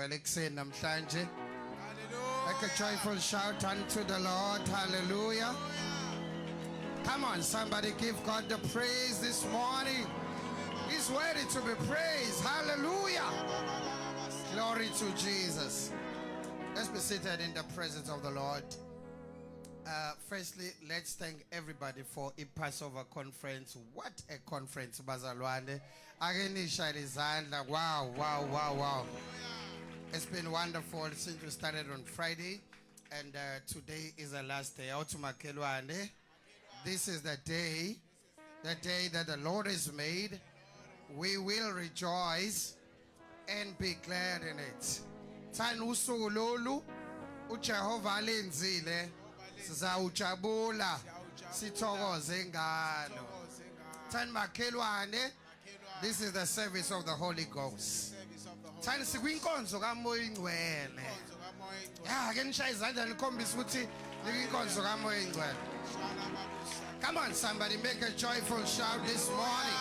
ngcwele kuseni namhlanje. Like a joyful shout unto the Lord. Hallelujah. Come on, somebody give God the praise this morning. He's worthy to be praised. Hallelujah. Glory to Jesus. Let's be seated in the presence of the Lord. Firstly, let's thank everybody for a Passover conference. What a conference, Bazalwane. Wow. It's been wonderful since we started on Friday, and today is the last day. This is the day that the Lord has made. We will rejoice and be glad in it. uJehova lenzile sizawujabula sithokoze ngalo. Thani makhelwane, this is the service of the Holy Ghost. Thani sikwinkonzo kaMoya Ingcwele. Ya ke nishaya izandla nikhombisa ukuthi nikwinkonzo kaMoya Ingcwele. Come on, somebody, make a joyful shout this morning.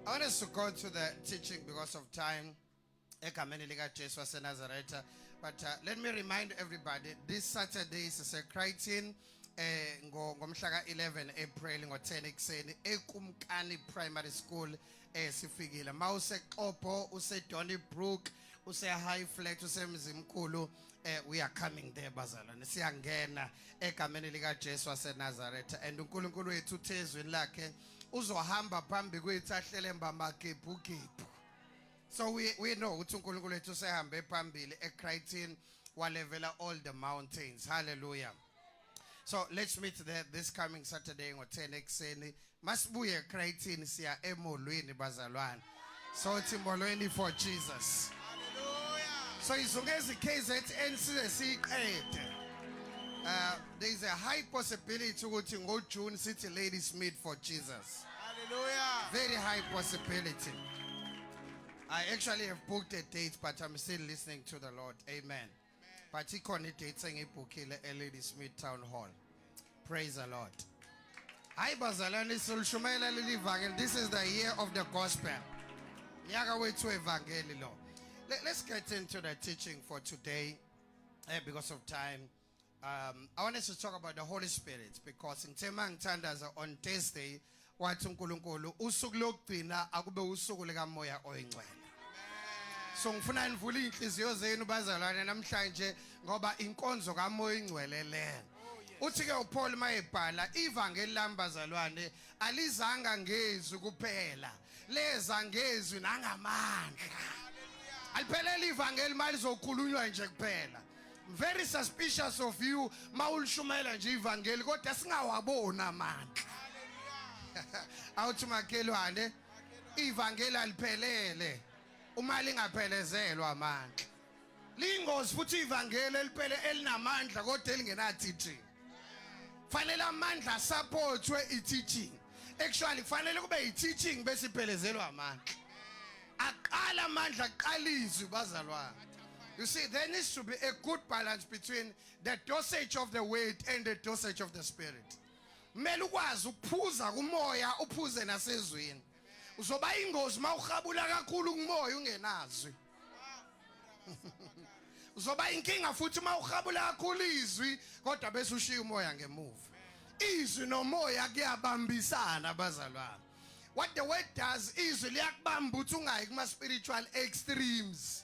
I want us to go to the teaching because of time. But let me remind everybody, this Saturday is celebrating ngomhla 11 April ngo10 ekseni ekumkani primary school sifikile. Mawuse Xopho, use Donnybrook, use High Flat, use Mzimkhulu, we are coming there bazalwane. Siyangena egameni lika Jesu waseNazaretha, and uNkulunkulu wethu uthezweni lakhe uzohamba phambi kwethu ahlele mbamagebhugebhu. So we know ukuthi uNkulunkulu wethu usehambe phambili eCrichton walevela all the mountains. Hallelujah. So let's meet there this coming Saturday ngo10 ekseni. Masibuye eCrichton siya emolweni bazalwane. So it's emolweni for Jesus. Hallelujah. So izungezi KZN siqede. There is a high possibility ukuthi ngoJune City Ladies meet for Jesus. Hallelujah. Very high possibility. I actually have booked a date, but I'm still listening to the Lord. Amen. But he dates ngibhukile Ladies Meet Town Hall. Praise the Lord. Hi bazalwane, silushumayela leli vangeli. This is the year of the gospel. Nyaka wethu evangeli lo. Let's get into the teaching for today because of time. I want us to talk about the Holy Spirit, because in Temang Tandaza on Thursday, wathi uNkulunkulu usuku lokugcina akube usuku lika Moya Oyingcwele. So ngifuna nivule inhliziyo zenu bazalwane namhlanje ngoba inkonzo kaMoya Oyingcwele le. Uthi ke uPaul mayebhala ivangeli lambazalwane alizanga ngezwi kuphela, leza ngezwi nangamandla. Aliphelele ivangeli malizokhulunywa nje kuphela. Very suspicious of you mawulishumayela nje ivangeli kodwa singawabona amandla. Awuthi makhelwane ivangeli aliphelele uma lingaphelezelwa amandla. Lingozi futhi ivangeli eliphele elinamandla kodwa elingena teaching. Fanele amandla supportwe i-teaching. Actually fanele kube i-teaching bese iphelezelwa amandla. Aqala amandla aqalizwe bazalwane. You see, there needs to be a good balance between the dosage of the word and the dosage of the spirit. Kumele ukwazi ukuphuza kumoya uphuze nasezweni. Uzoba ingozi mawuhabula kakhulu kumoya ungenazwi. Uzoba inkinga futhi mawuhabula kakhulu izwi kodwa bese ushiya umoya ngemuva. Izwi nomoya kuyabambisana bazalwane. What the word does izwi liyakubamba uthi ungayi kuma spiritual extremes.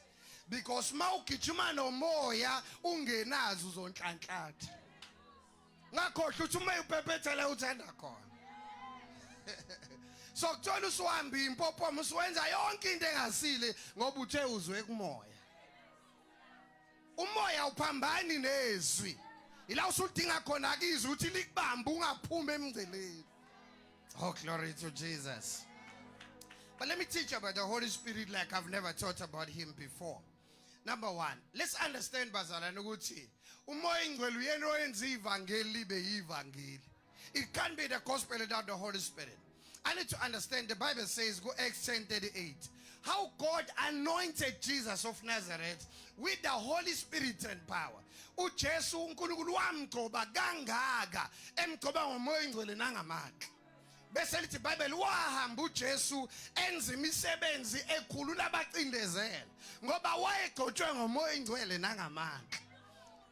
Because mawugijima nomoya ungenazi uzonhlanhlatha. Ngakhohle uthi uma uphephethe uthanda khona. So kuthola usuhamba impopoma usuwenza yonke into engasile ngoba uthe uzwe kumoya. Umoya uphambani nezwi. Ila usudinga khona izwi uthi likubamba ungaphuma emngceleni. Oh, glory to Jesus. But let me teach you about the Holy Spirit like I've never taught about him before. Number one, let's understand bazalwane ukuthi uMoya Ingcwele uyena oyenza ivangeli libe yivangeli. It can't be the gospel without the Holy Spirit. I need to understand, the Bible says, go Acts 10:38, how God anointed Jesus of Nazareth with the Holy Spirit and power. uJesu uNkulunkulu wamgcoba kangaka emgcoba ngoMoya Ingcwele nangamandla. bese lithi iBhayibheli wahamba uJesu enza imisebenzi ekhulula abacindezela ngoba wayegcotshwe ngomoya ingcwele nangamandla.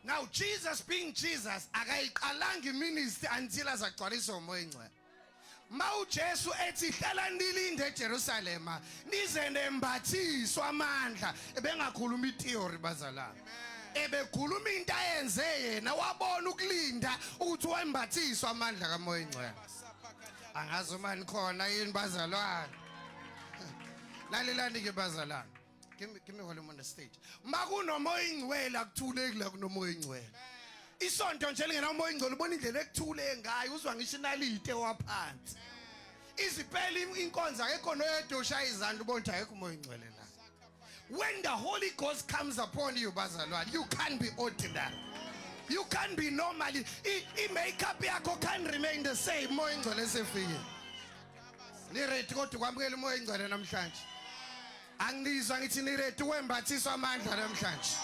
Now Jesus being Jesus akayiqalanga iministry until azagcwaliswa umoya ingcwele. MawuJesu ethi hlala nilinde eJerusalema nize nembathiswa amandla ebengakhuluma itheory bazalana. Ebekhuluma into ayenze yena wabona ukulinda ukuthi wembathiswa amandla kamoya ingcwele. Angazi uma nikhona yini bazalwane. Lalelani ke bazalwane. Give me volume on the stage. Makunomoya ingcwele akuthulekile kunomoya ingcwele. Isonto nje lingena umoya ingcwele ubona indlela ekuthule ngayo uzwa ngisho inalite waphansi. Iziphela inkonzo akekho noyedwa ushaya izandla ubona ayekho umoya ingcwele la. When the Holy Ghost comes upon you bazalwane, you can't be ordinary. You can't be normal. I-makeup yakho can't remain the same. Moya ingcwele esefike. Ni ready kodwa kwamukela umoya ingcwele namhlanje. Angizwa ngithi ni ready wembathiswa amandla namhlanje.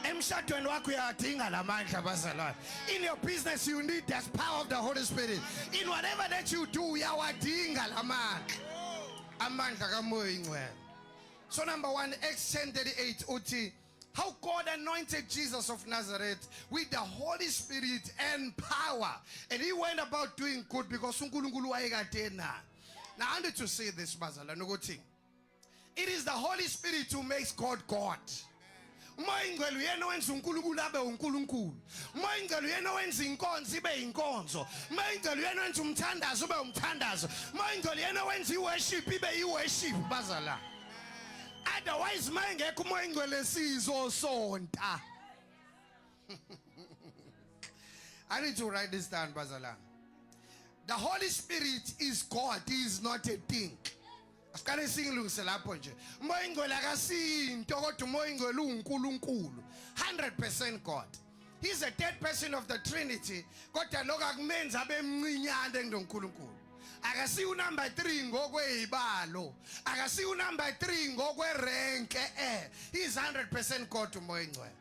Emshadweni wakho uyadinga lamandla bazalwane. In your business you need the power of the Holy Spirit. In whatever that you do uyawadinga lamandla. Amandla kamoya ingcwele. So number 1, Acts 10:38 uthi how God anointed Jesus of Nazareth with the Holy Spirit and power, and he went about doing good because uNkulunkulu wayekade naye. Now I need to say this bazalwane ukuthi it is the Holy Spirit who makes God God. Umoya ingcwele uyena wenza uNkulunkulu abe uNkulunkulu. Umoya ingcwele uyena wenza inkonzo ibe inkonzo. Umoya ingcwele uyena wenza umthandazo ube umthandazo. Umoya ingcwele uyena wenza iworship ibe iworship bazalwane. Otherwise mangekho umoya ingcwele sizosonta. I need to write this down bazalwane. The Holy Spirit is God, he is not a thing. Asikale singilungise lapho nje. Umoya ingcwele akasinto kodwa umoya ingcwele uNkulunkulu. 100% God. He's a third person of the Trinity. Kodwa lokho akumenza abe mncinyane ngoNkulunkulu. Akasi unumber 3 ngokwezibalo. Akasi unumber 3 ngokwerank He is 100% God umoya ingcwele.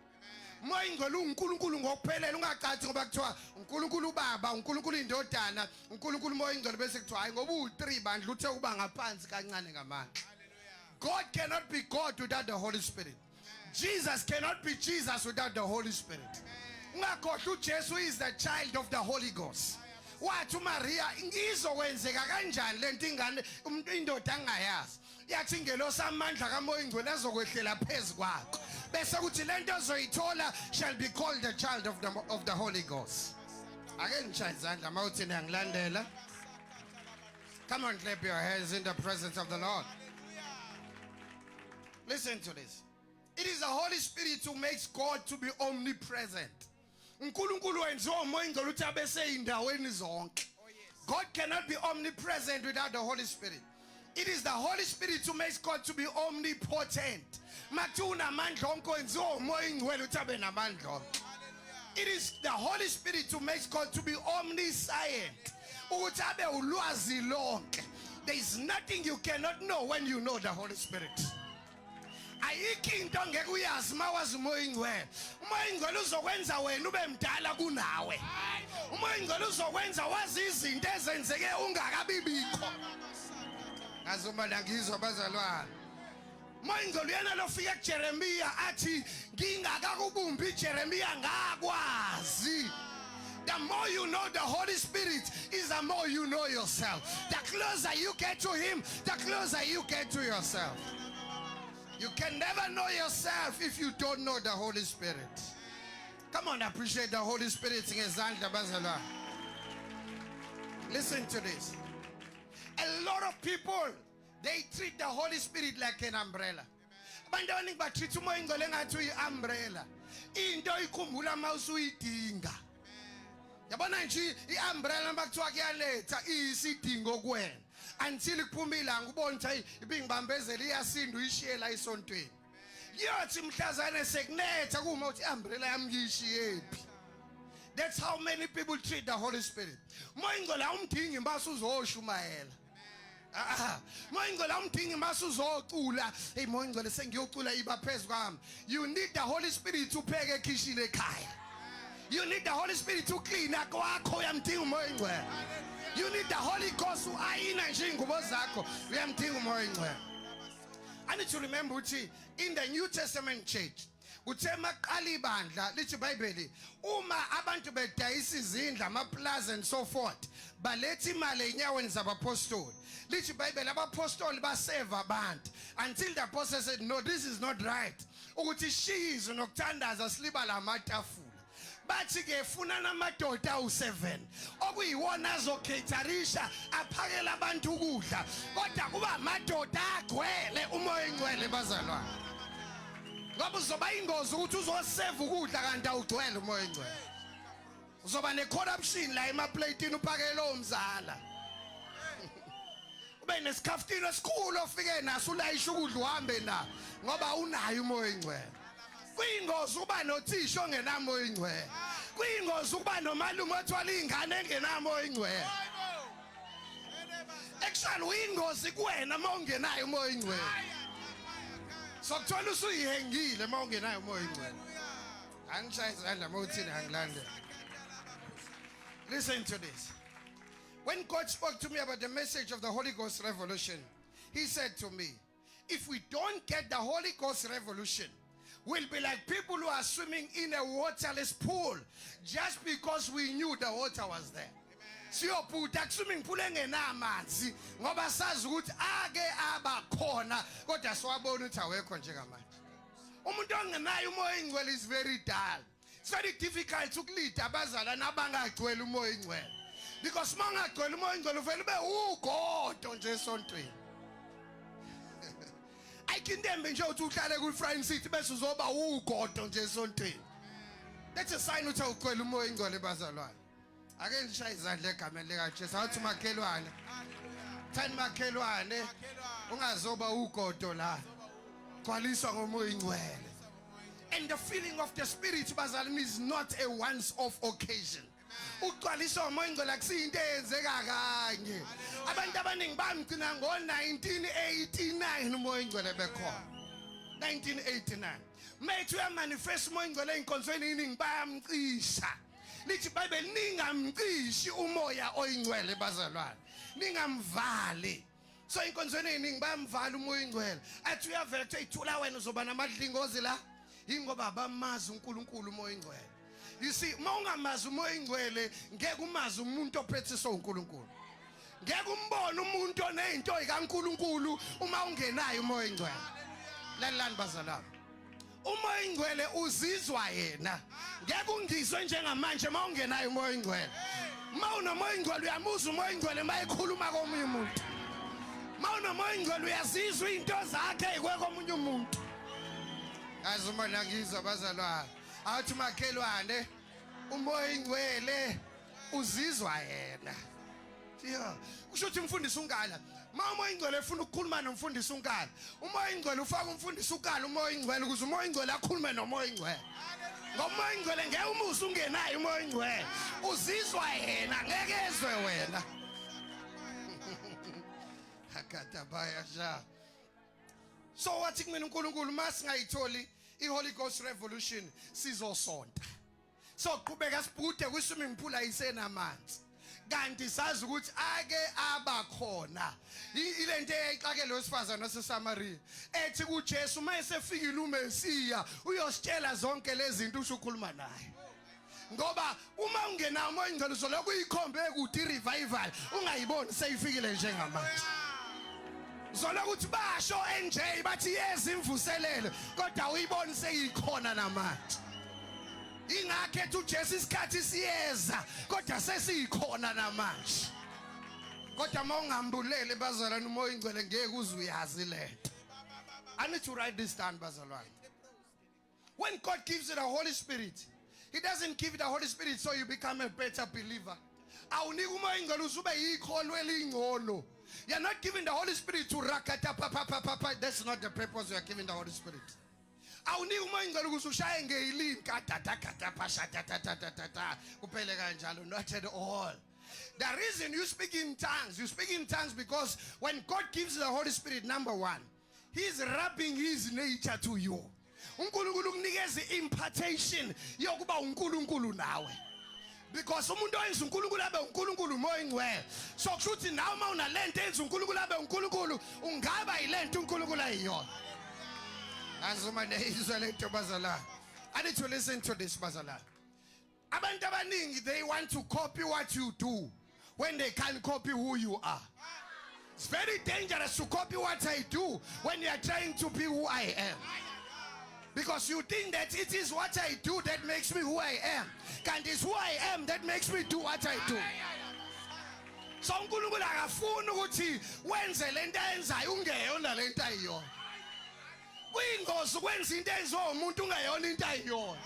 Umoya ingcwele uNkulunkulu ngokuphelele ungacathi ngoba kuthiwa uNkulunkulu uBaba, uNkulunkulu indodana, uNkulunkulu umoya ingcwele bese kuthiwa hayi ngoba u3 bandla uthe kuba ngaphansi kancane ngamandla. God cannot be God without the Holy Spirit. Jesus cannot be Jesus without the Holy Spirit. Ungakhohlwa uJesu is the child of the Holy Ghost. Wathi uMaria izokwenzeka kanjani lento ingane indoda angayazi. Yathi ingelosi amandla kamoya ingcwele azokwehlela phezukwakho. Bese kuthi lento ozoyithola shall be called the child of the Holy Ghost. Ake ngishaya izandla mawuthi niyangilandela. Come on, clap your hands in the presence of the Lord. Listen to this. It is the Holy Spirit who makes God to be omnipresent. uNkulunkulu wenziwa umoya ingcwele uthi abese indaweni zonke. God cannot be omnipresent without the Holy Spirit. It is the Holy Spirit who makes God to be omnipotent. Mathi unamandla onke wenziwa umoya ingcwele uthi abe namandla onke. It is the Holy Spirit who makes God to be omniscient. Uthi abe ulwazi lonke. There is nothing you cannot know when you know the Holy Spirit. Ayikho into ngeke uyazi mawazi umoya ingcwele. Umoya ingcwele uzokwenza wena ube mdala kunawe. Umoya ingcwele uzokwenza wazi izinto ezenzeke ungakabibikho. Ngazoma ngizwa bazalwane. Umoya ingcwele uyena lofika kuJeremiya athi ngingakakubumbi iJeremiya ngakwazi. The more you know the Holy Spirit is the more you know yourself. The closer you get to him, the closer you get to yourself. You can never know yourself if you don't know the Holy Spirit. Come on, appreciate the Holy Spirit. Listen to this. A lot of people, they treat the Holy Spirit like an umbrella. Abantu ba treat umoya ingcwele ngathi umbrella. Into ikhumbula mawusuyidinga. Yabona nje iumbrella bakuthiwa kuyaletha isidingo kuwena. Until kuphuma ilanga ubone ukuthi ibingibambezela iyasinda uyishiye la esontweni. Yothi mhlazane sekunetha kuma uthi umbrella yami ngiyishiyephi. That's how many people treat the Holy Spirit. Moya ingcwele awumdingi mbasa uzoshumayela. Moya ingcwele awumdingi mbasa uzocula. Hey moya ingcwele sengiyocula iba phezu kwami. You need the Holy Spirit upheke ekhishini ekhaya. You need the Holy Spirit to clean kwakho uyamdinga umoya oyingcwele. You need the Holy Ghost ayina nje ingubo zakho uyamdinga umoya oyingcwele. I need to remember ukuthi in the New Testament church kuthe maqala ibandla lithi iBhayibheli uma abantu bedayisa izindla amaplaza and so forth baletha imali enyaweni zabapostoli lithi iBhayibheli abapostoli baseva abantu until the apostle said no, this is not right ukuthi shiyizo nokuthandaza silibala amatafula bathi ke funa namadoda u7 okuyiwona azokheitharisha aphakela abantu ukudla kodwa kuba amadoda agcwele umoya oyingcwele bazalwane ngoba uzoba ingozi ukuthi uzoseva ukudla kanti awugcwele umoya oyingcwele uzoba necorruption la emaplatini uphakela umzala ube nesikhaftini esikhulu ofike naso ulayisha ukudla uhambe na ngoba unayo umoya oyingcwele kuyingozi uba nothisha ongenamo oyingcwele kuyingozi ukuba nomalume othwala ingane engenamo oyingcwele actually uyingozi kuwena mawungenayo umoya oyingcwele sokuthola usuyihengile mawungenayo umoya oyingcwele angishaya izandla mawuthini angilande. Listen to this. When God spoke to me about the message of the Holy Ghost revolution, he said to me, if we don't get the Holy Ghost revolution, we'll be like people who are swimming in a waterless pool just because we knew the water was there. Siyophuta swimming pool engenamanzi ngoba sazi ukuthi ake abakhona kodwa siwabona ukuthi awekho njengamanje. Umuntu ongenayo umoya oyingcwele is very dull. It's very difficult ukulida abazalwana abangagcwele umoya oyingcwele because mangagcwele umoya oyingcwele uvela ube ugodo nje esontweni. Ayikindembe nje uthi uhlale ku Front City bese uzoba ugodo nje esontweni. That's a sign ukuthi awugcwele umoya oyingcwele bazalwane. Ake ngishaya izandla egameni lika Jesu awuthi makhelwane. Thani makhelwane ungazoba ugodo la. Gcwaliswa ngomoya oyingcwele. And the feeling of the Spirit bazalwane is not a once off occasion. Ugcwaliswa ngomoya oyingcwele akusiyinto eyenzeka kanye. Abantu abaningi bamgcina ngo1989 umoya oyingcwele bekhona. 1989. Mate uyamanifest umoya oyingcwele einkonzweni iningi bayamcisha. Lithi iBhayibheli ningamcishi umoya oyingcwele bazalwane. Ningamvali. So inkonzweni eziningi bayamvala umoya oyingcwele. Athi uyavela kuthi ithula wena uzoba namadlingozi la. Ingoba abamazi uNkulunkulu umoya oyingcwele. You see, mawungamazi umoya oyingcwele ngeke umazi umuntu ophethe uNkulunkulu. Ngeke umbone umuntu onezinto zikaNkulunkulu uma ungenayo umoya oyingcwele. Lalelani bazalwane. Umoya oyingcwele uzizwa yena. Ngeke ungizwe njengamanje mawungenayo umoya oyingcwele. Mawunomoya oyingcwele uyamuza umoya oyingcwele mayikhuluma komunye umuntu. Mawunomoya oyingcwele uyazizwa izinto zakhe ekwekomunye umuntu. Azuma langizwa bazalwane. Awuthi makhelwane umoya oyingcwele uzizwa yena. Yeah. Kusho ukuthi umfundisi unkala. Ma umoya oyingcwele ufuna ukukhuluma nomfundisi unkala. Umoya oyingcwele ufaka umfundisi unkala umoya oyingcwele ukuze umoya oyingcwele akhulume nomoya oyingcwele. Ngomoya oyingcwele ngeke umusa ungenayo umoya oyingcwele. Uzizwa yena ngeke ezwe wena. Akatabaya sha. So wathi kumina uNkulunkulu masingayitholi iHoly Ghost revolution sizosonta. So qhubeka sibhude kwiswimming pool ayisenamanzi. Kanti sazi ukuthi ake abakhona ilento eyixakele wesifazana waseSamaria ethi kuJesu uma esefikile uMesiya uyositshela zonke lezi zinto usho ukhuluma naye ngoba uma ungena umoya oyingcwele uzoloku uyikhombe ukuthi revival ungayiboni seyifikile njengamanje uzoloku uthi basho NJ bathi yezi imvuselelo kodwa uyiboni seyikhona namanje. Ingakhe ethi uJesu isikhathi siyeza kodwa sesiyikhona namanje. Kodwa mawungambulele bazalwane umoya oyingcwele ngeke uzuyazi lento. I need to write this down bazalwane. When God gives you the Holy Spirit, He doesn't give you the Holy Spirit so you become a better believer. Awunika umoya oyingcwele uzube yikholwe elingcono. You are not giving the Holy Spirit to rakata papa. That's not the purpose you are giving the Holy Spirit. Awunika umoya oyingcwele ukuthi ushaye ngeyilini kadada pasha ta kuphele kanjalo. Not at all. The reason you speak in tongues because when God gives you the Holy Spirit, number one, He's rubbing His nature to you. uNkulunkulu ukunikeza impartation yokuba uNkulunkulu nawe. Because umuntu oyenza uNkulunkulu abe uNkulunkulu umoya ingcwele. So kusho ukuthi nawe uma unalento enza uNkulunkulu abe uNkulunkulu ungaba yilento uNkulunkulu ayiyona. Azuma nezwe lento bazalwane. I need to listen to this bazalwane. Abantu abaningi they want to copy what you do when they can't copy who you are. It's very dangerous to copy what I do when you are trying to be who I am. Because you think that it is what I do that makes me who I am. And it's who I am that makes me do what I do. So uNkulunkulu akafuni ukuthi wenze lento ayenzayo ungeyona lento ayiyona. Kuyingozi ukwenza into eyenziwa umuntu ungeyona into ayiyona.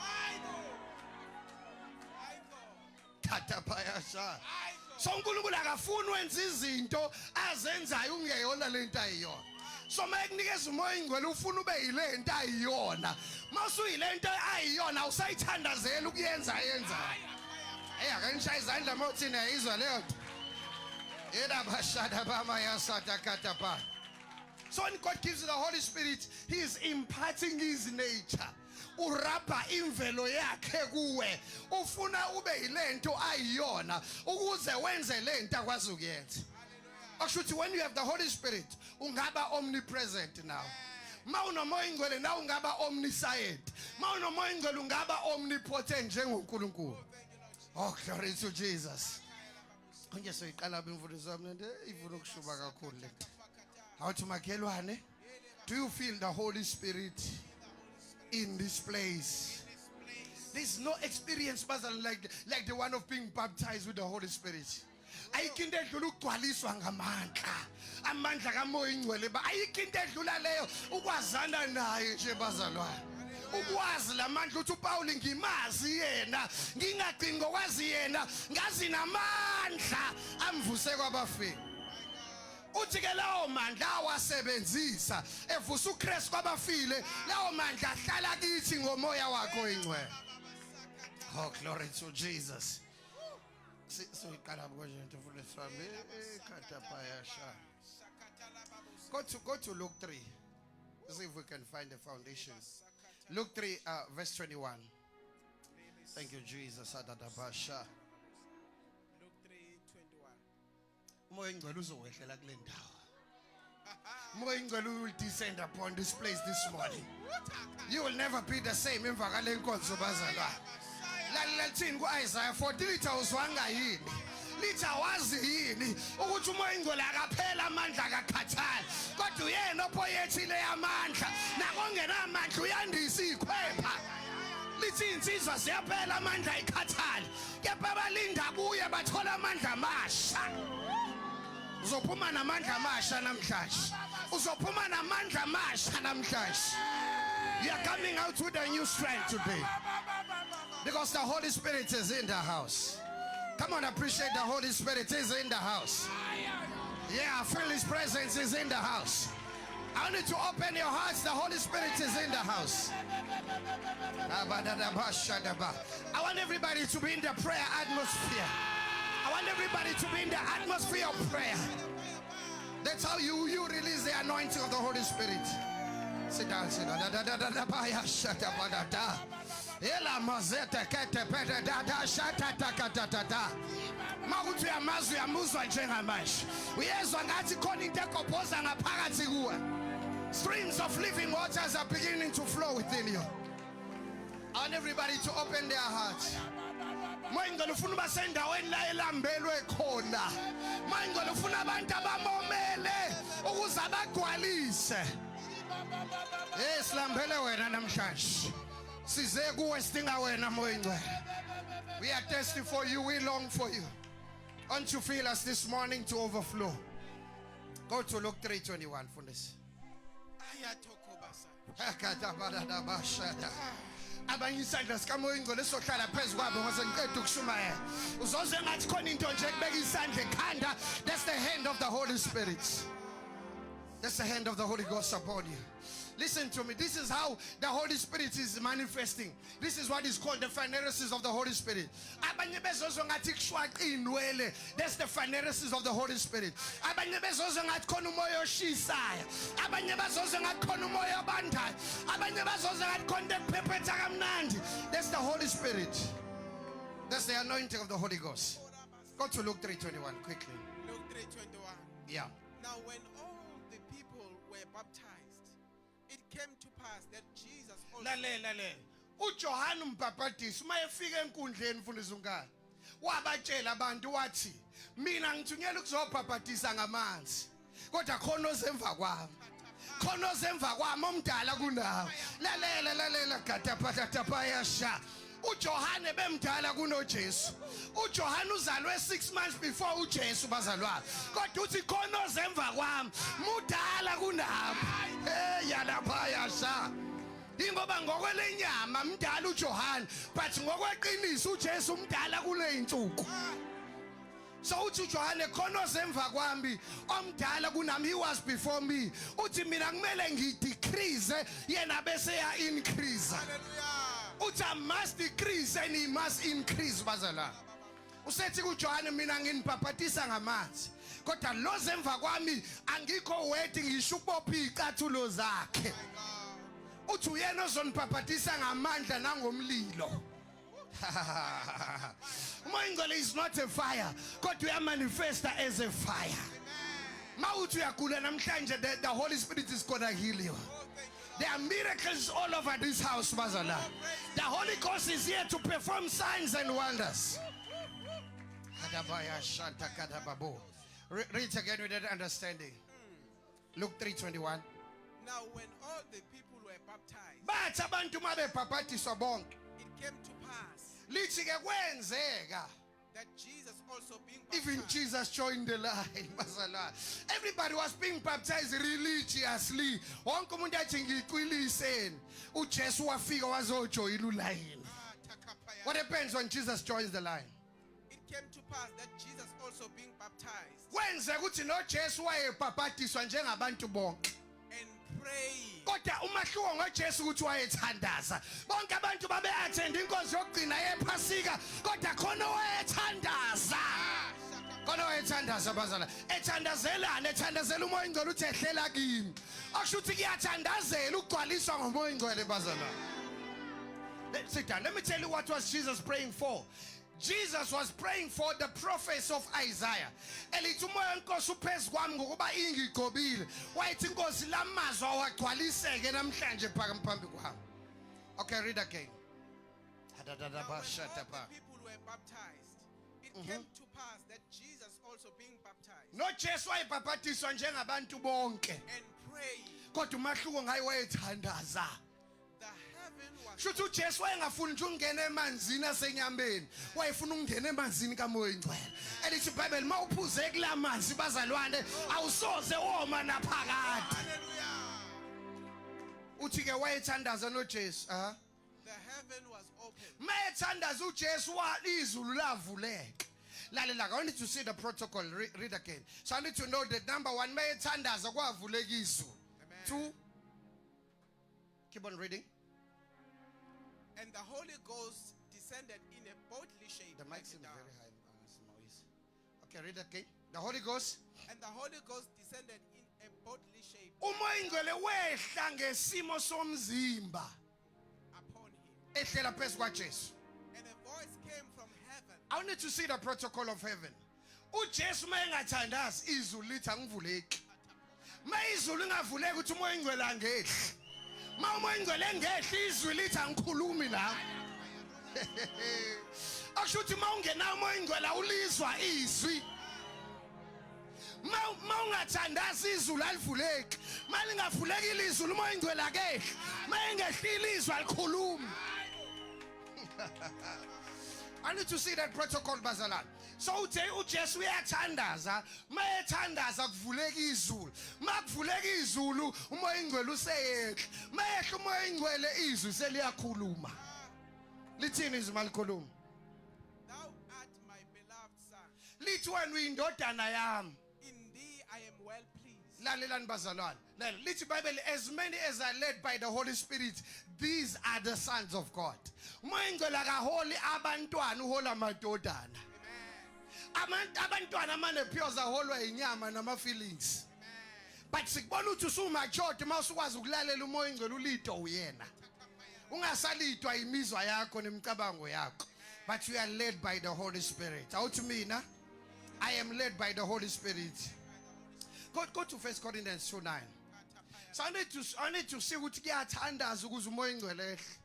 Thatha phayasha. So uNkulunkulu akafuni wenza izinto azenzayo ungeyona lento ayiyona. So mayekunikeza umoya ingcwele ufuna ube yilento ayiyona. Masuyilento ayiyona awusayithandazela ukuyenza yenzayo. Hey akanishaya izandla mothi niyizwa leyo nto. Edabashada bama yasatakata pa. So when God gives you the Holy Spirit, He is imparting His nature. Urabha imvelo yakhe kuwe. Ufuna ube yilento ayiyona ukuze wenze lento akwazi ukuyenza. Actually, when you have the Holy Spirit, ungaba omnipresent now. Ma unomoya ingcwele now ungaba omniscient. Ma unomoya ingcwele ungaba omnipotent njengoNkulunkulu. Oh, glory to Jesus. Konje soyiqala imfundo zami nje ifuna ukushuba kakhulu lento. Awuthi makhelwane, do you feel the Holy Spirit in this place? There's no experience like the one of being baptized with the Holy Spirit. Ayikho into edlula ukugcwaliswa ngamandla. Amandla kaMoya ingcwele ba ayikho into edlula leyo ukwazana naye nje bazalwane. Ukwazi lamandla uthi uPaul ngimazi yena, ngingagcini ngokwazi yena, ngazi namandla amvuse kwabafi. Uthi ke lawo mandla awasebenzisa evusa uChrist kwabafile, lawo mandla ahlala kithi ngomoya wakho ingcwele. Oh, glory to Jesus. So iqala konje into futhi sami ekhatha phayasha. Go to Luke 3. See if we can find the foundation. Luke 3 verse 21. Thank you Jesus. Adadabasha. Luke 3:21. Moya ingcwele uzowehlela kule ndawo. Moya ingcwele will descend upon this place this morning. You will never be the same emva kale nkonzo bazalwane. Lalathini kuIsaiah 40 lithi awuzwanga yini? Lithi awazi yini ukuthi umoya ingcwele akaphela amandla akakhathali. Kodwa uyena ophoyethile amandla nakongena amandla uyandisa ikhwepha. Lithi insizwa siyaphela amandla ayikhathali. Kepha abalinda kuye bathola amandla amasha. Uzophuma namandla amasha namhlanje. Uzophuma namandla amasha namhlanje. You are coming out with a new strength today. Because the Holy Spirit is in the house. Come on, appreciate the Holy Spirit is in the house. Yeah, I feel His presence is in the house. I need to open your hearts. The Holy Spirit is in the house. I want everybody to be in the prayer atmosphere. I want everybody to be in the atmosphere of prayer. That's how you release the anointing of the Holy Spirit. Sit down, sit down. Ela mazete kete pete dada shata takatata. Makuthi uyamazwa uyamuzwa njengamanje. Uyezwa ngathi khona into ekophoza ngaphakathi kuwe. Streams of living waters are beginning to flow within you. I want everybody to open their hearts. Moya ingcwele ufuna uba sendaweni la elambelwe khona. Moya ingcwele ufuna abantu abamomele ukuze abagcwalise. Yes, lambele wena namhlanje. Size kuwe sidinga wena moya ingcwele. We are thirsty for you, we long for you. Don't you feel us this morning to overflow? Go to Luke 3:21 for this. Abanye isandla sikamoya ingcwele sohlala phezu kwabo ngoze ngiqeda ukushumayela. Uzoze ngathi khona into nje ekubeka isandla ekhanda. That's the hand of the Holy Spirit. That's the hand of the Holy Ghost upon you. Listen to me. This is how the Holy Spirit is manifesting. This is what is called the phaneresis of the Holy Spirit. That's the phaneresis of the Holy Spirit. That's the Holy Spirit. That's the anointing of the Holy Ghost. Go to Luke 3:21 quickly. Luke 3:21. Yeah. Now when all the people were baptized, it came to pass that Jesus also Lalela. uJohane umbhaphatisi mayefika enkundleni mfundisi unkana wabatshela abantu wathi mina ngithunyelwa ukuzobhaphatisa ngamanzi kodwa khona ozemva kwami khona ozemva kwami omdala kunawe lalela gadaphatha yasha uJohane bemdala kunoJesu uJohane uzalwe 6 months before uJesu bazalwa kodwa uthi khona ozemva kwami mudala kunami yalapha yasha ingoba ngokwelenyama mdala uJohane but ngokweqiniso uJesu umdala kuleyinsuku so uthi uJohane khona ozemva kwami omdala kunami he was before me uthi mina kumele ngidecrease yena bese ya increase hallelujah uthi I must decrease and he must increase bazalwane usethi kuJohane mina nginibhaphathisa ngamanzi kodwa lozemva kwami angikho worthy ngisho ukubopha izicathulo zakhe uthi uyena ozonibhaphathisa ngamandla nangomlilo Moingole is not a fire kodwa uyamanifesta as a fire mawuthi uyagula namhlanje the Holy Spirit is gonna heal you. There are miracles all over this house, bazala. The Holy Ghost is here to perform signs and wonders. Read again with that understanding. Luke 3:21. Now when all the people were baptized, But abantu mabebhaphathiswa bonke it came to pass lithi ke kwenzeka that Jesus also being even baptized, Jesus joined the line bazalwane. Everybody was being baptized religiously. Wonke umuntu athi ngiqiliseni uJesu wafika wazojoyina uline. takapaya. What happens when Jesus joins the line? It came to pass that Jesus also being baptized Kwenzeka ukuthi noJesu wayebhaphathiswa njengabantu bonke. and praying. Kodwa umahluko ngoJesu ukuthi wayethandaza. Bonke abantu babe attend inkonzo yokugcina yePhasika kodwa khona wayethandaza. Khona wayethandaza bazala. Ethandazelana ethandazela umoya ingcwele uthi ehlela kimi. Akusho ukuthi kuyathandazela ukugcwaliswa ngomoya ingcwele bazala. Sit down. Let me tell you what was Jesus praying for. Jesus was praying for the prophets of Isaiah. Elithi umoya wenkosi uphezu kwami ngokuba ingigqobile. Wayethi inkosi lamazwi awagcwaliseke namhlanje phambi kwami. Okay, read again. Now, when all the people were baptized, it came to pass that Jesus also being baptized No Jesu wayebhaphathiswa njengabantu bonke. and praying. Kodwa umahluko ngaye wayethandaza. The heaven was Shuthi uJesu wayengafuni nje ungena emanzini asenyameni. Wayefuna ungena emanzini kamoya ingcwele. Elithi iBhayibheli mawuphuze kulamanzi bazalwane awusoze woma naphakade. hallelujah. Uthi ke wayethandaza noJesu, The heaven was open. mayethandaza uJesu izulu lavuleka. Lalela, I want you to see the protocol. Read again. So I need to know that number 1, mayethandaza kwavuleka izulu. Amen. 2, keep on reading. And the Holy Ghost descended in a bodily shape. The like mic a seems dove. very high. Noise. Okay, read again. The Holy Ghost. And the Holy Ghost descended in a bodily shape Umoya ingcwele wehla ngesimo somzimba upon him. ehlela phezu kwaJesu. And a voice came from heaven. I want you to see the protocol of heaven. uJesu mayengathandazi izulu lithi angivuleki. Mayizulu ingavuleki uthi umoya ingcwele angehli. Umoya ingcwele engehli izwi lithi angikhulumi la. Akusho ukuthi mawungena umoya ingcwele awulizwa izwi. Mawungathandazi izulu alivuleki. Malingavuleki izulu umoya ingcwele akehli. Mayengehli izwi alikhulumi. I need to see that protocol bazalwane. So uJesu uyathandaza, mayethandaza kuvuleka izulu. Makuvuleka izulu umoya ingcwele useyehla. Mayehla umoya ingcwele izwi seliyakhuluma. Lithini izwi malikhuluma? Thou art my beloved son. Lithi wena uyindodana yami. In thee I am well pleased. lalelani bazalwane, lithi iBhayibheli, as many as are led by the Holy Spirit, these are the sons of God. Umoya Oyingcwele akaholi abantwana, uhola amadodana. Abantwana amanephiyoza aholwa inyama nama feelings. But sikubona ukuthi usumajode mawusukwazi ukulalela umoya Oyingcwele ulito uyena. Ungasalidwa imizwa yakho nemicabango yakho. But you are led by the Holy Spirit. Awuthi mina, I am led by the Holy Spirit. Go to 1 Corinthians 2:9. So I need to see ukuthi kuyathandaza ukuze umoya Oyingcwele ehle.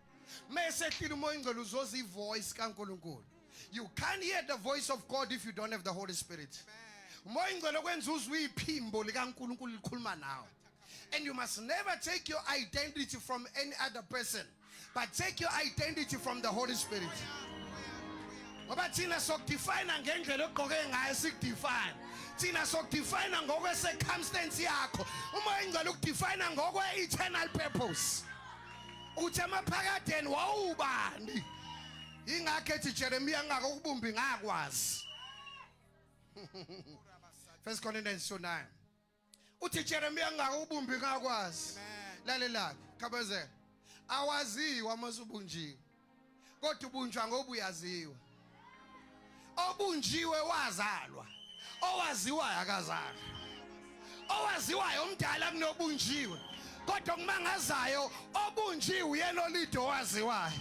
Mesehlile umoya Oyingcwele uzoza ivoice kaNkulunkulu. You can't hear the voice of God if you don't have the Holy Spirit. Umoya Oyingcwele kwenza uzwe iphimbo likaNkulunkulu likhuluma nawe. And you must never take your identity from any other person, but take your identity from the Holy Spirit. Ngoba thina sokudefine ngendlela ogqoke ngayo sikudefine. Thina sokudefine ngokwe circumstance yakho. Umoya Oyingcwele ukudefine ngokwe eternal purpose. Uthi emaphakadeni wawubani? Ingakho ethi Jeremiah ngakokubumbi ngakwazi. 1 Corinthians 2:9. Uthi Jeremiah ngakokubumbi ngakwazi. Lalela, khabazela. Awaziwa masubunjiwe. Kodwa ubunjwa ngoba uyaziwa. Obunjiwe wazalwa. Owaziwayo akazalwa. Owaziwayo umdala kunobunjiwe. Kodwa kumangazayo obunjiwe uyena olido waziwayo.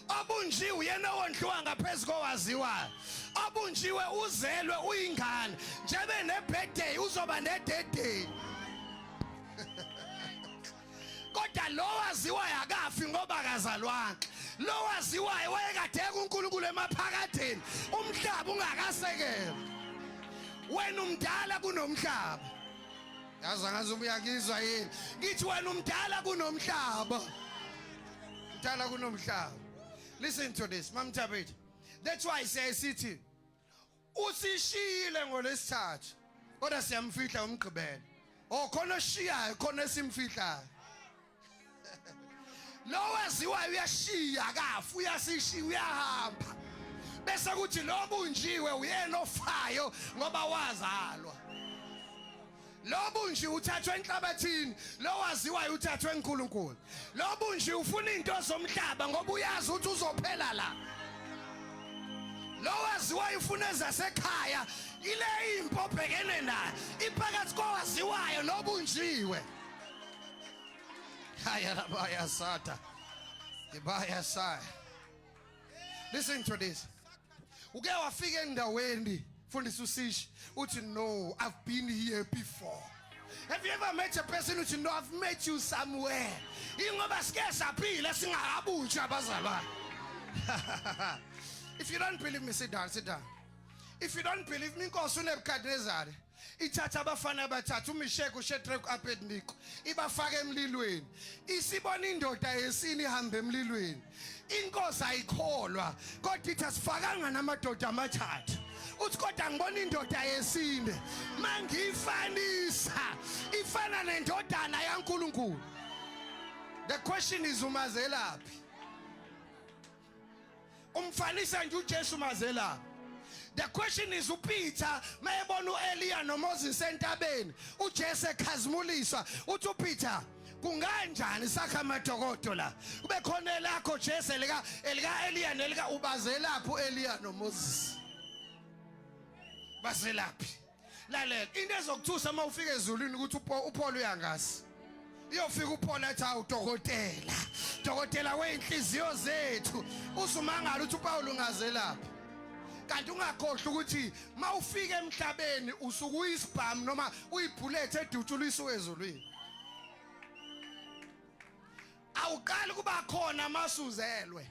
Obunjiwe uyena wondliwa ngaphezulu kowaziwayo. Obunjiwe uzelwe uyingane. Njebe nebirthday uzoba ne-day. Kodwa lo waziwayo akafi ngoba akazalwanga. Lo waziwayo wayekade uNkulunkulu emaphakadeni. Umhlaba ungakasekela. Wena umdala kunomhlaba. Yaza ngaze uyakizwa yini? Ngithi wena umdala kunomhlaba. Umdala kunomhlaba. Listen to this, Mamtabet. That's why I say sithi usishiyile ngolesithathu. Kodwa siyamfihla umgqibelo. Oh khona oshiyayo khona esimfihlayo. Lo waziwayo uyashiya akafi uyasishiya uyahamba. Bese kuthi lo bunjiwe uyena ofayo ngoba wazalwa. Lo bunji uthathwe enhlabathini, lo waziwayo uthathwe eNkulunkulu. Lo bunji ufuna into zomhlaba ngoba uyazi ukuthi uzophela la. Lo waziwayo ufuna ezasekhaya, ile impo obhekene nayo. Iphakathi kowaziwayo nobunjiwe. Hayalabaya sata. Ibaya sai. Listen to this. Uke wafika endaweni fundisa usishi uthi no, I've been here before. Have you ever met a person who you know I've met you somewhere? Ingoba sike saphila singakabunjwa abazalwane. If you don't believe me, sit down, sit down. If you don't believe me, inkosi uNebukadnezar ithatha abafana abathathu uMeshaki uShadrach uAbednego ibafaka emlilweni. Isibona indoda yesini ihamba emlilweni. Inkosi ayikholwa kodwa ithi asifakanga namadoda amathathu. Uthi kodwa ngibona indoda yesine mangiyifanisa ifana nendodana yaNkulunkulu. The question is umazelaphi? Umfanisa nje uJesu umazelaphi? The question is uPeter mayebona uEliya noMoses entabeni uJesu ekhazimulisa uthi uPeter kunganjani sakha amadokodo la kube khona elakho Jesu elika Eliya nelika ubazelaphi uEliya noMoses bazelaphi? Lalela into ezokuthusa uma ufika ezulwini ukuthi uPaul uyangasi iyofika uPaul ethi awudokotela dokotela weinhliziyo zethu usumangala uthi uPaul ungazelaphi. Kanti ungakhohlwa ukuthi mawufika emhlabeni usuku uyisibhamu noma uyibullet edutshulisa ezulwini. Awuqali kuba khona masuzelwe.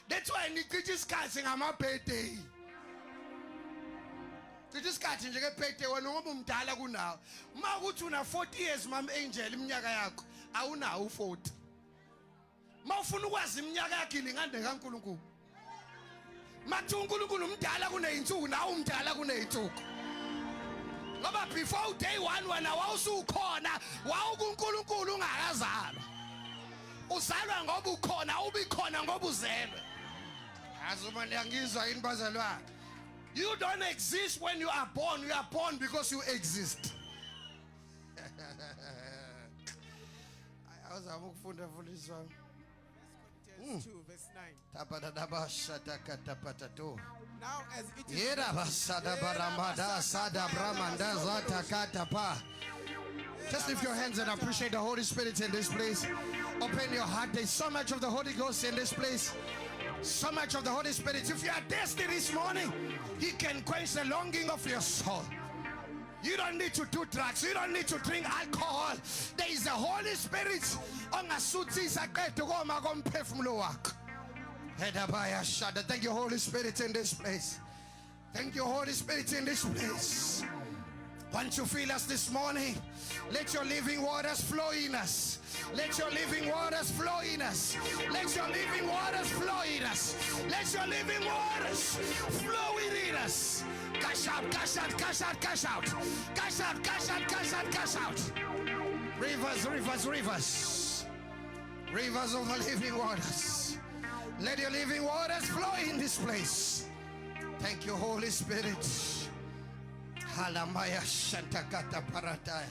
That's why nichithi isikhathi ngama-birthday. Chithi isikhathi nje ke-birthday wena ngoba umdala kunawo. Uma ukuthi una 40 years Mama Angel iminyaka yakho awunawo u40. Mawufuna ukwazi iminyaka yakho ilingane kaNkulunkulu. Mathi uNkulunkulu umdala kuneyinsuku nawe umdala kuneyinsuku. Ngoba before day 1 wena wawusukhona wawukuNkulunkulu ungakazalwa. Uzalwa ngoba ukhona ubikhona ngoba uzelwe. Azuma ngiyangizwa yini bazalwane. You don't exist when you are born. You are born because you exist. I was Corinthians 2, verse 9. Now as it is just lift your hands and appreciate the Holy Spirit in this place. Open your heart. There's so much of the Holy Ghost in this place. So much of the Holy Spirit. If you are thirsty this morning, He can quench the longing of your soul. You don't need to do drugs. You don't need to drink alcohol. There is the Holy Spirit. Thank you, Holy Spirit, in this place. Thank you, Holy Spirit, in this place. Once you feel us this morning, let your living waters flow in us. Let your living waters flow in us. Let your living waters flow in us. Let your living waters flow within us. Cash out, cash out, cash out, cash out. Cash out, cash out, cash out, cash out. Rivers, rivers, rivers. Rivers of the living waters. Let your living waters flow in this place. Thank you, Holy Spirit. Halamaya Shantakata Parataya.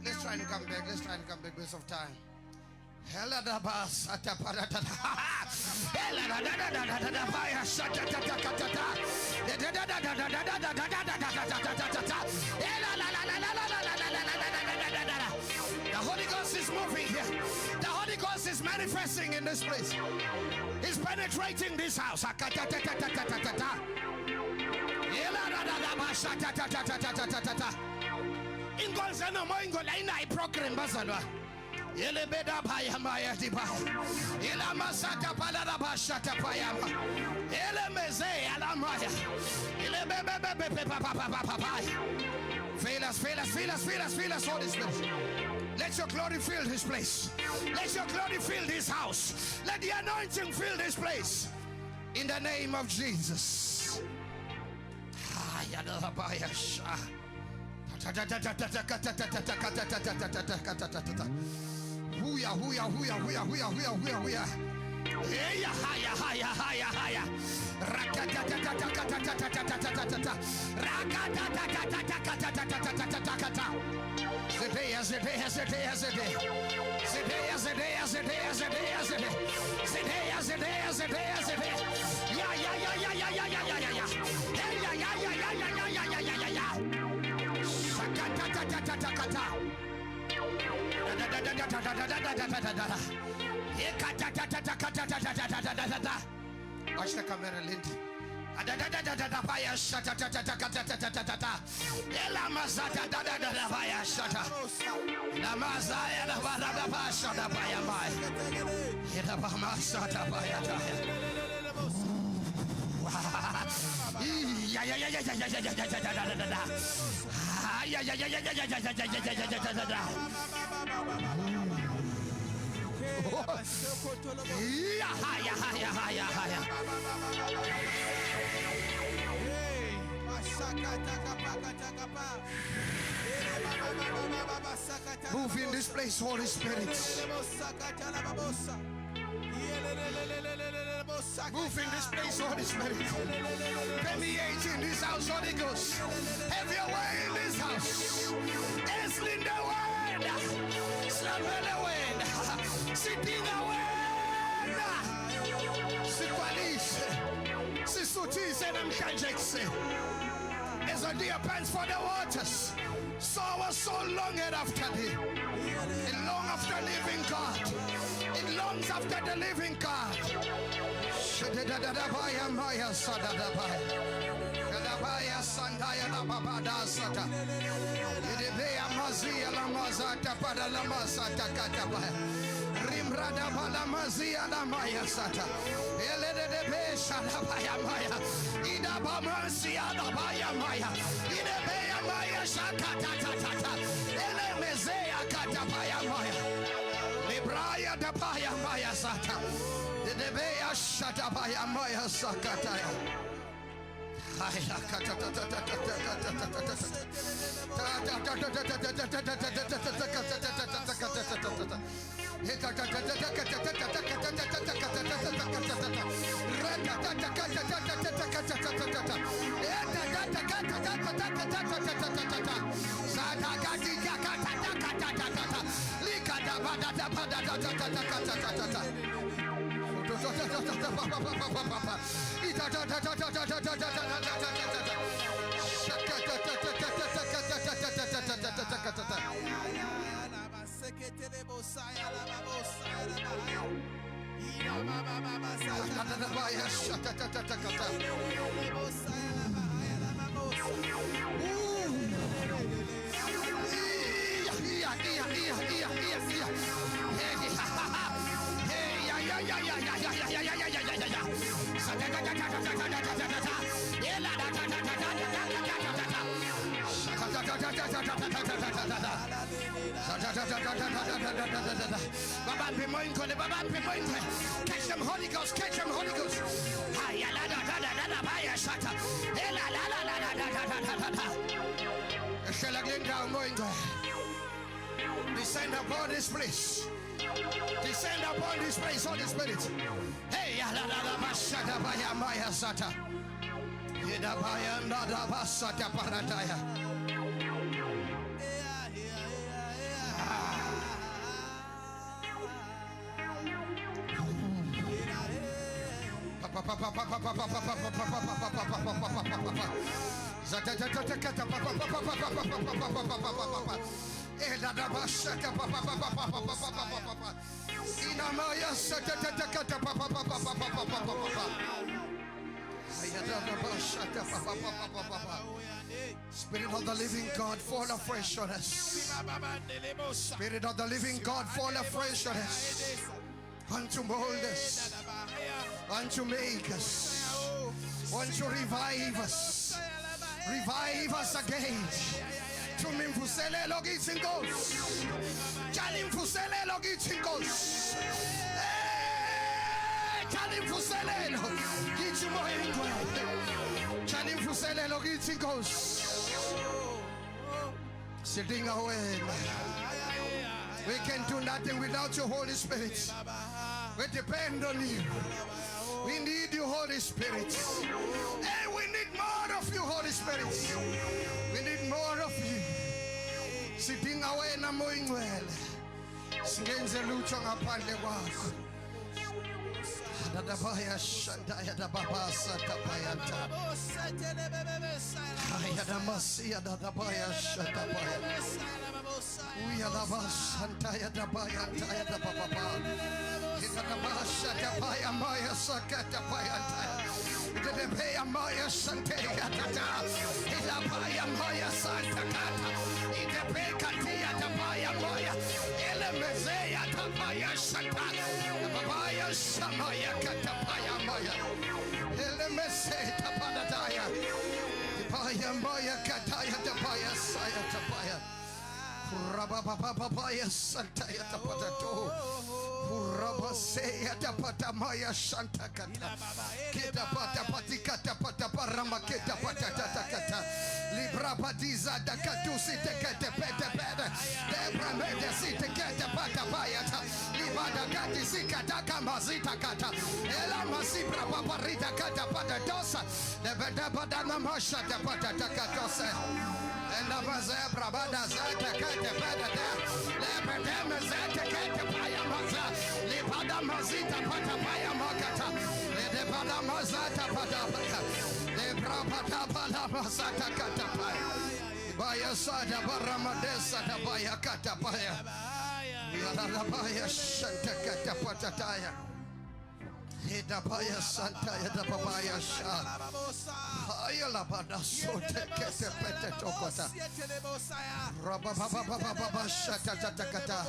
Let's try and come back. Let's try and come back because of time. The Holy Ghost is moving here. The Holy Ghost is manifesting in this place. He's penetrating this house. Ingolzana moingo laina program bazalwa. Ele beda baya maya diba. Ele masata palada bashata payama. Ele meze ala maya. Ele bebe papa. Fill us, fill us, fill us, fill us, fill us, Holy Spirit. Let your glory fill this place. Let your glory fill this house. Let the anointing fill this place. In the name of Jesus. Huya. Watch the camera, Lindy. Move in this place, Holy Spirit. Move in this place, Holy Spirit. Permeate in this house, Holy Ghost. Have your way in this house. Esling the word. Slumber the word. Sitting the word. Sikwalishe. Sisutise namkanjekse. As a deer pants for the waters, so our soul longed after thee. It longs after living God. It longs after the living God. Rimrada balamazia la maya sata. Ele de besha la baya maya. Ida bamansia la baya maya. Ide beya maya shakata tata. Ele mezea kata baya maya. Libraya da baya maya sata. Ide beya shata baya maya sakata. Catch them, Holy Ghost, catch them, Holy Ghost. Descend upon this place. Descend upon this place, Holy Spirit. Hey, Maya Sata. Yedabaya Nadaba Sata Parataya. Spirit of the living God, fall afresh on us. Spirit of the living God, fall afresh on us. Want to mold us, want to make us, want to revive us again. To mimfusele logitingos, chalimfusele logitingos, chalimfusele logitingos, chalimfusele logitingos. Sitting away. We can do nothing without your Holy Spirit. We depend on you. We need you, Holy Spirit. And we need more of you, Holy Spirit. We need more of you. Sitting away na moingwele. Singenze lucho ngaphandle kwakho. Dadabaya shandaya dababa satapayanta. Ayadamasia dadabaya shatapaya. Uyadabasantaya dabayantaya dababa. Idadabasha dabaya maya sakatapayanta. Idadabaya maya santaya dada. Idabaya maya santakata. Idabekatia dabaya maya. Elemezea dabaya santaya. Dabaya samaya katapaya maya. Elemezea dabadaya. Dabaya maya kataya dabaya saya dabaya. Rababababaya santaya tapatato. Rabaseya tapata maya santa kata. Kita pata patikata pata parama kita pata tatakata. Libra patiza da katusi tekete pete pete. Debra mede si tekete pata payata. Libada kati si kata kamazita kata. Ela masibra paparita kata pata dosa. Debeda pada namasha tapata takatose. Ela mazebra bada zata kete pete te. Lebede mezete kete paya maza. Lipada mazita pata paya makata. Lepada mazata pata paya. Lebra pata pata mazata kata paya. Baya sada baramadesa da baya kata paya. Yada baya shanta kata pata taya. Hida baya santa yada babaya sha. Ayala bada sote kete pete tokota. Raba baba baba baba shata tata kata.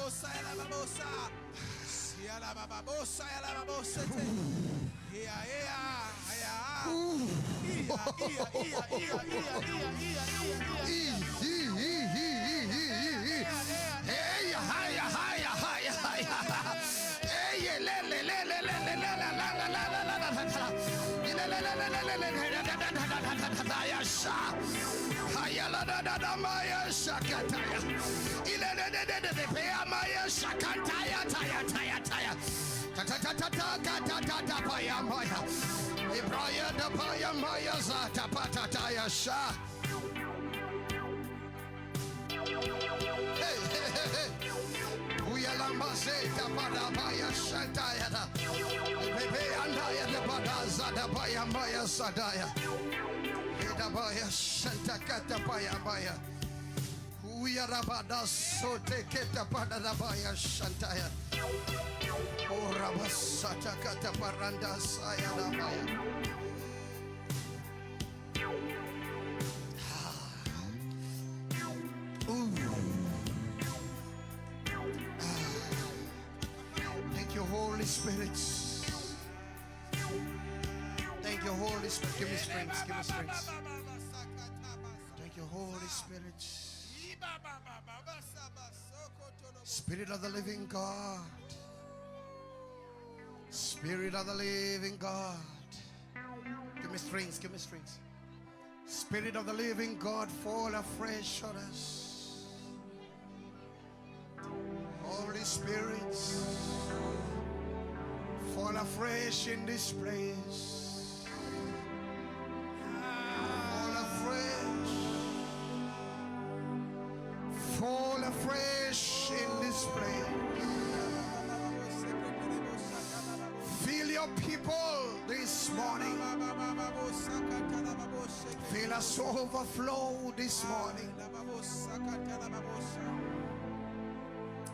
Uyala mazeta Badabaya Shataya. Bebe Andaya de Badazada Bayambaya Sadaya. Edabaya Shantakata Bayambaya. Uyarabada Sote Keta Badabaya Shantaya. Orabasata Kata Paranda Sayadabaya. Thank you, Holy Spirit. Thank you, Holy Spirit. Give me strength. Give me strength. Thank you, Holy Spirit. Spirit of the living God. Spirit of the living God. Give me strength. Give me strength. Spirit of the living God, fall afresh on us. Holy Spirit, fall afresh in this place. Fall afresh. Fall afresh in this place. Feel your people this morning. Feel us overflow this morning.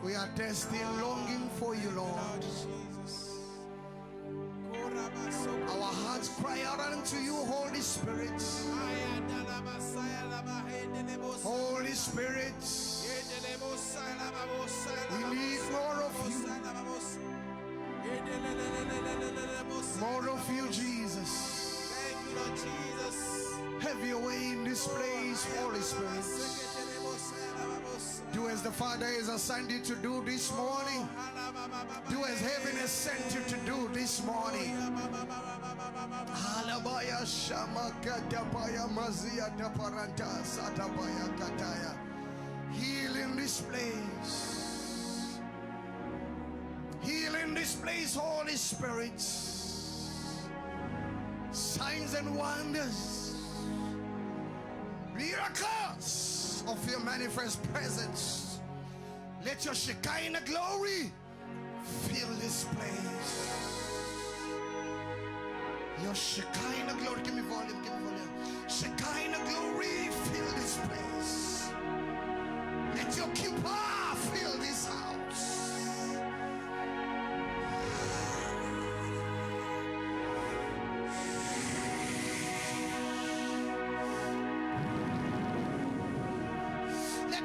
We are thirsty and longing for you, Lord. Our hearts cry out unto you, Holy Spirit. Holy Spirit, we need more of you. More of you, Jesus. Thank you, Lord Jesus. Have your way in this place, Holy Spirit. Do as the Father has assigned you to do this morning. Do as heaven has sent you to do this morning. Halabaya shamakatapaya mazia taparanta satabaya kataya. Heal in this place. Heal in this place, Holy Spirit. Signs and wonders. Miracles of your manifest presence. Let your Shekinah glory fill this place. Your Shekinah glory, give me volume, give me volume. Shekinah glory fill this place. Let your kippah fill this house.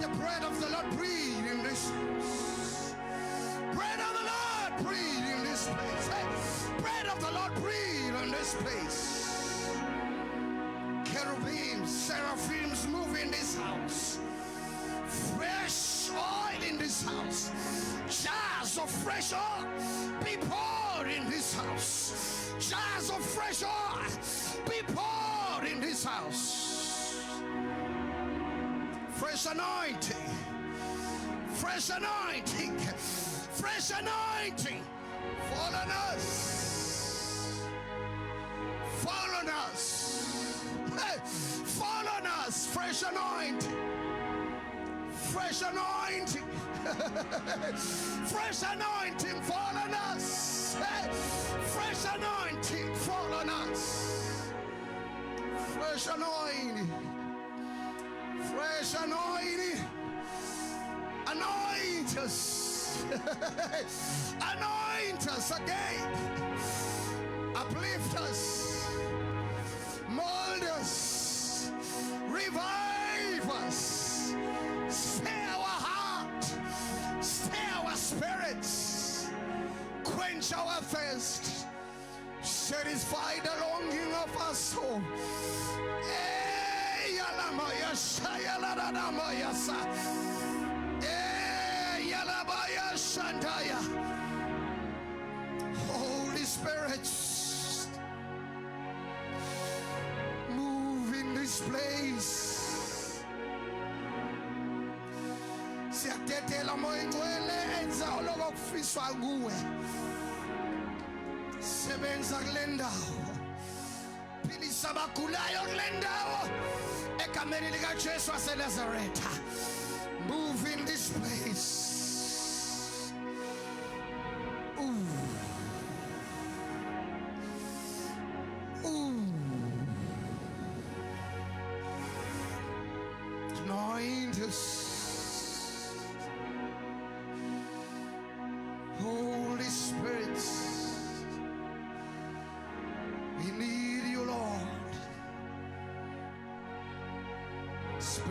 The bread of the Lord breathe in this place. Bread of the Lord breathe in this place. Hey, bread of the Lord breathe in this place. Cherubim, seraphims move in this house. Fresh oil in this house. Jars of fresh oil be poured in this house. Jars of fresh oil be poured in this house. Fresh anointing, fresh anointing, fresh anointing. Fall on us, fall on us, hey, fall on us. Fresh anointing, fresh anointing, fresh anointing. Fall on us, hey, fresh anointing. Fall on us, fresh anointing. Fresh anointing. Anoint us. Anoint us again. Uplift us. Mold us. Revive us. Stir our heart. Stir our spirits. Quench our thirst. Satisfy the longing of our soul. Holy Spirit, move in this place. Siyakuthetela moya ngcwele enza lokufiswa kuwe. Sebenza kule ndawo. Philisa abagulayo kule ndawo. Egameni lika Jesu waseNazaretha. Move in this place.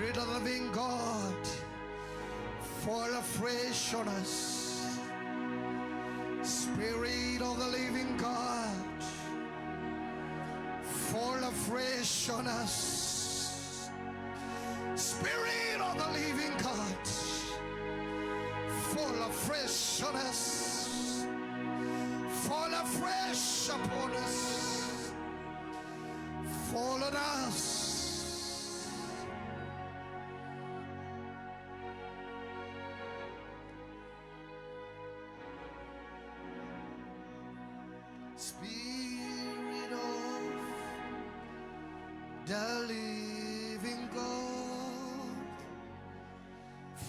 Spirit of the living God, fall afresh on us. Spirit of the living God, fall afresh on us. Spirit of the living God, fall afresh on us. Fall afresh upon us. Fall on us. Spirit of the living God,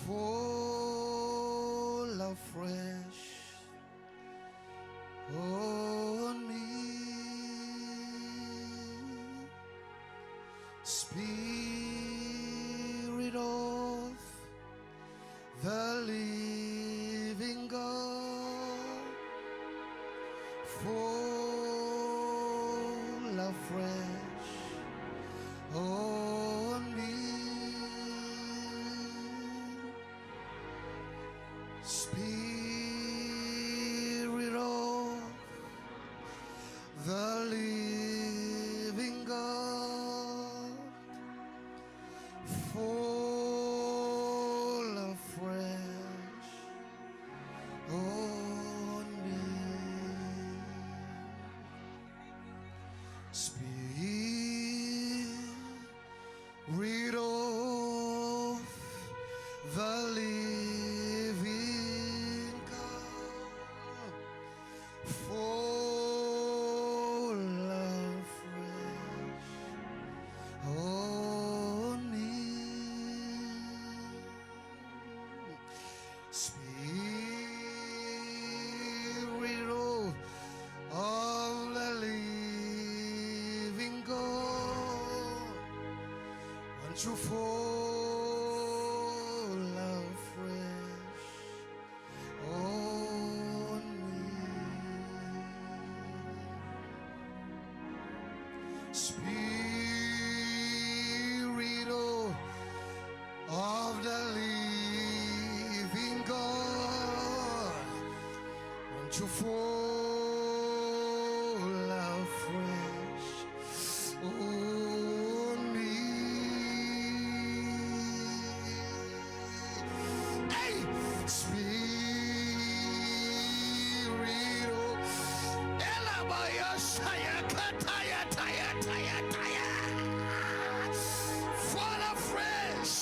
fall afresh on me. Spirit of the living God, fall afresh on me. Spirit of the living God, fall afresh on me. Spirit of the living God, fall afresh on me. Spirit of the living God, won't you fall afresh on me. Spirit of the living God, won't you fall afresh on me. Hey, Spirit of Elabaya Shaya Kataya Taya Taya Taya, fall afresh.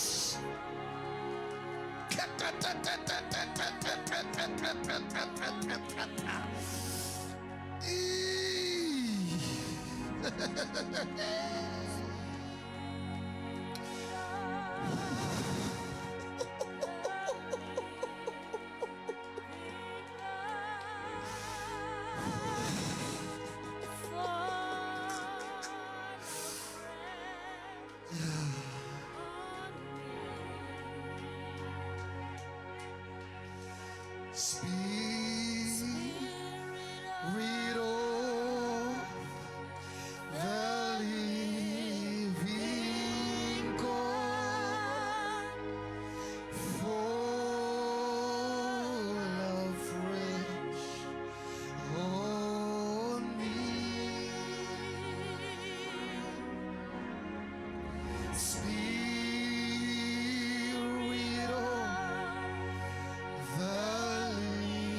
Spirit of the living God, fall afresh on me. Spirit of the living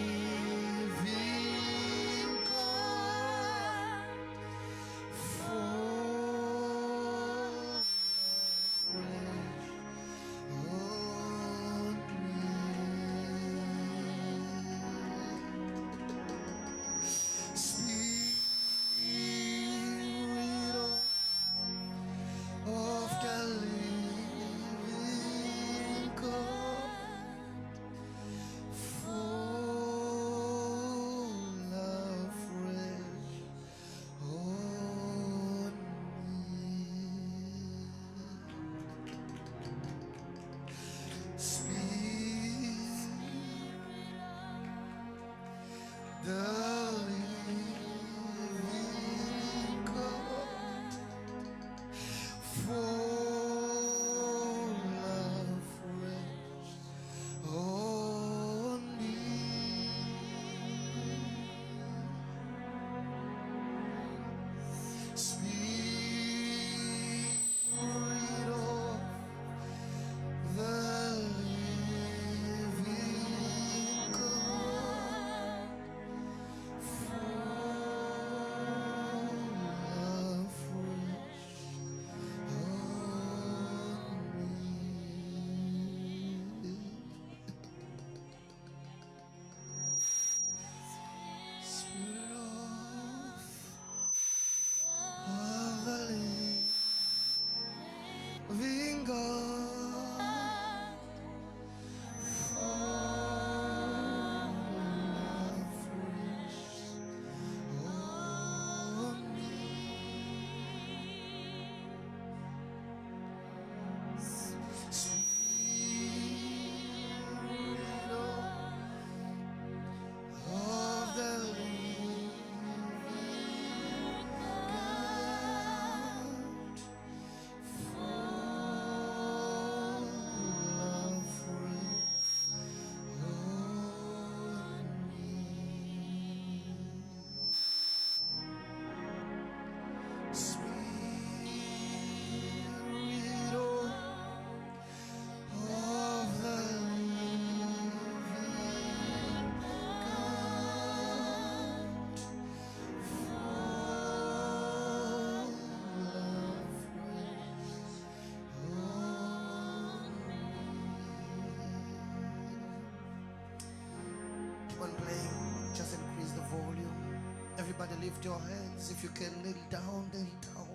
keep on playing. Just increase the volume. Everybody lift your hands. If you can kneel down, kneel down.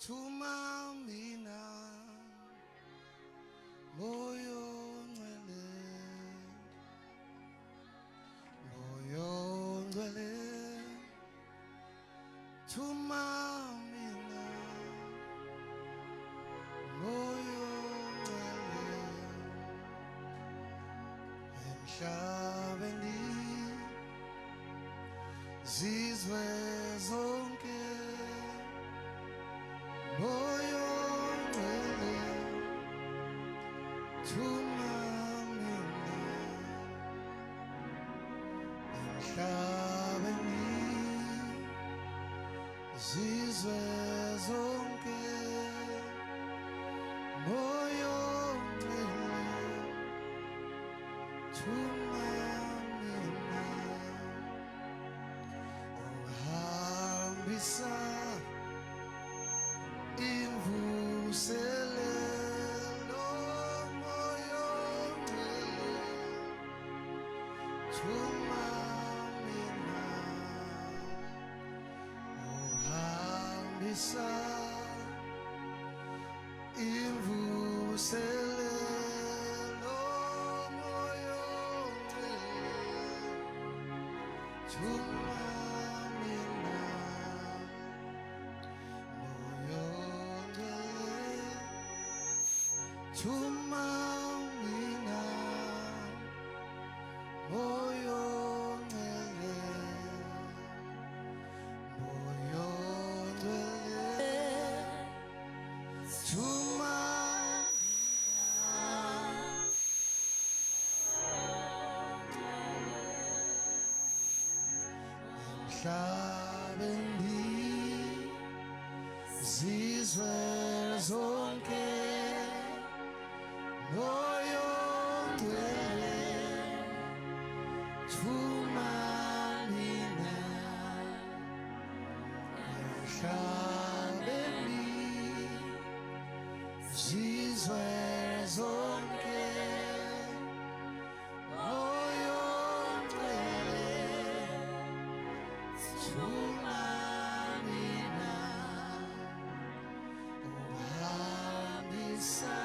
Tumamina moyo ngcwele, moyo ngcwele. Tumamina moyo ngcwele, emhlabeni zizwe zonke. Moyo ngcwele, tumamina emhlabeni zizwe zonke. Moyo ngcwele, tumamina uhambisa imvuselelo. Moyo ngcwele, tumamina uhambisa imvuselelo. Vuselelo moyo tumamina moyo tumamina moyo Emhlabeni zizwe zonke moyo ngcwele thumamina emhlabeni zizwe zonke moyo ngcwele thumamina uhambisa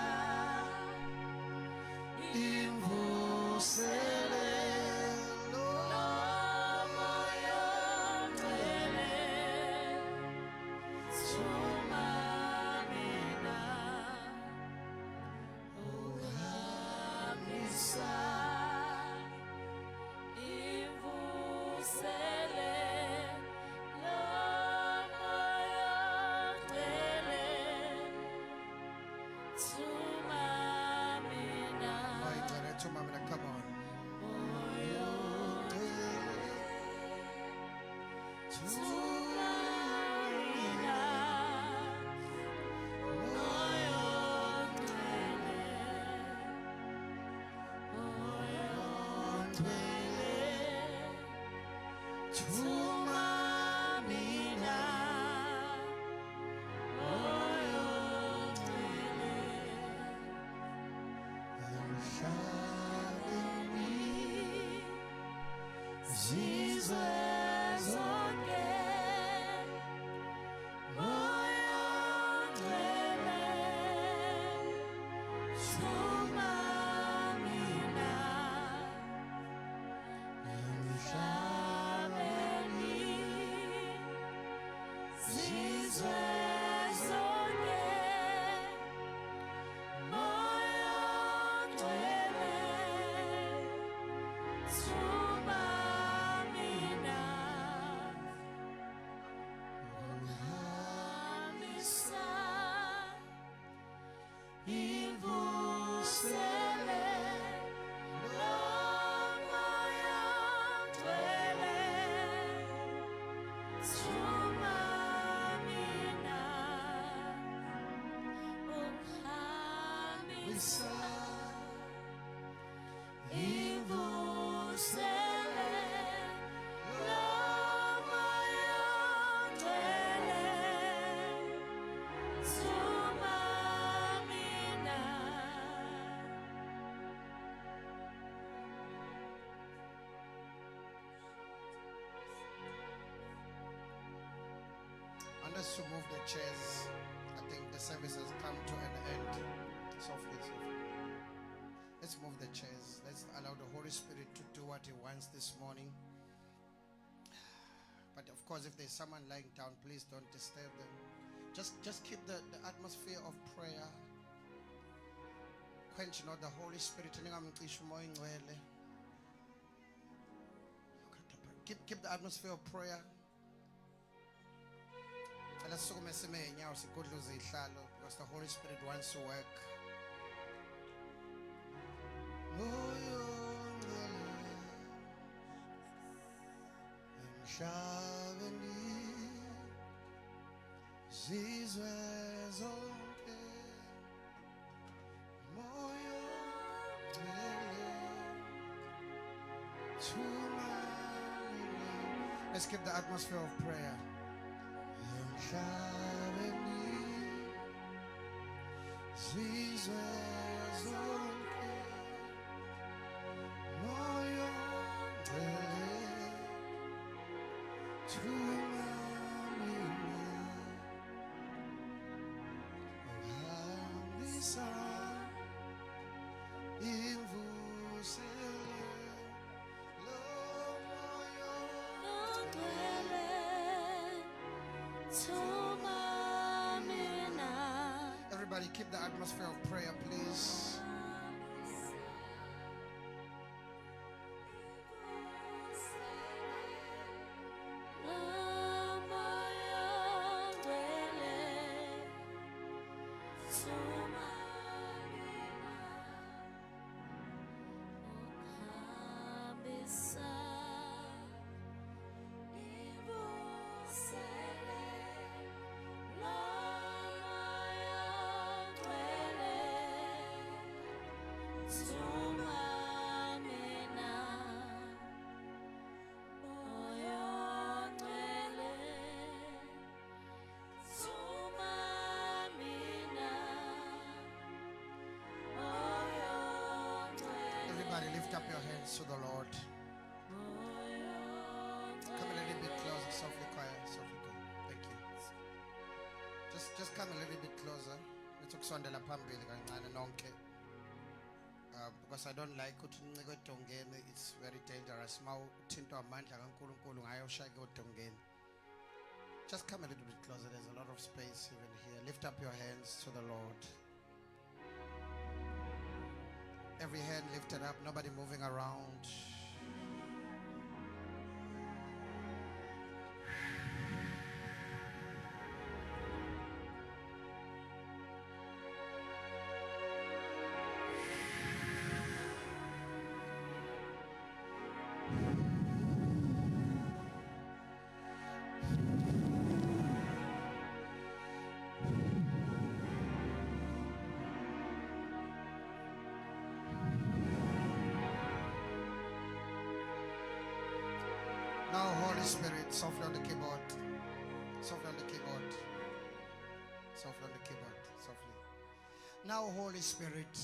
imvuselelo moyo ngcwele thumamina uhambisa Tumamina, come on. Jesus, okay, moyo ngcwele, thumamina, emhlabeni, zizwe zonke, moyo ngcwele, Let's move the chairs. I think the service has come to an end. Softly, softly. Let's move the chairs. Let's allow the Holy Spirit to do what He wants this morning. But of course, if there's someone lying down, please don't disturb them. Just keep the atmosphere of prayer. Quench not the Holy Spirit. Keep the atmosphere of prayer. Let's because the Holy Spirit wants to work. Let's keep the atmosphere of prayer. Son keep the atmosphere of prayer, please. Everybody lift up your hands to the Lord. Come a little bit closer, softly choir, softly choir. Thank you. Just come a little bit closer. Let's ukusondela phambili kancane nonke. Because I don't like ukuthi uncike edongeni. It's very dangerous. Mawuthinta amandla kaNkulunkulu ngayoshaya edongeni. Just come a little bit closer. There's a lot of space even here. Lift up your hands to the Lord. Every hand lifted up, nobody moving around. Now, Holy Spirit, softly on the keyboard. Softly on the keyboard. Softly on the keyboard. Softly. Now, Holy Spirit,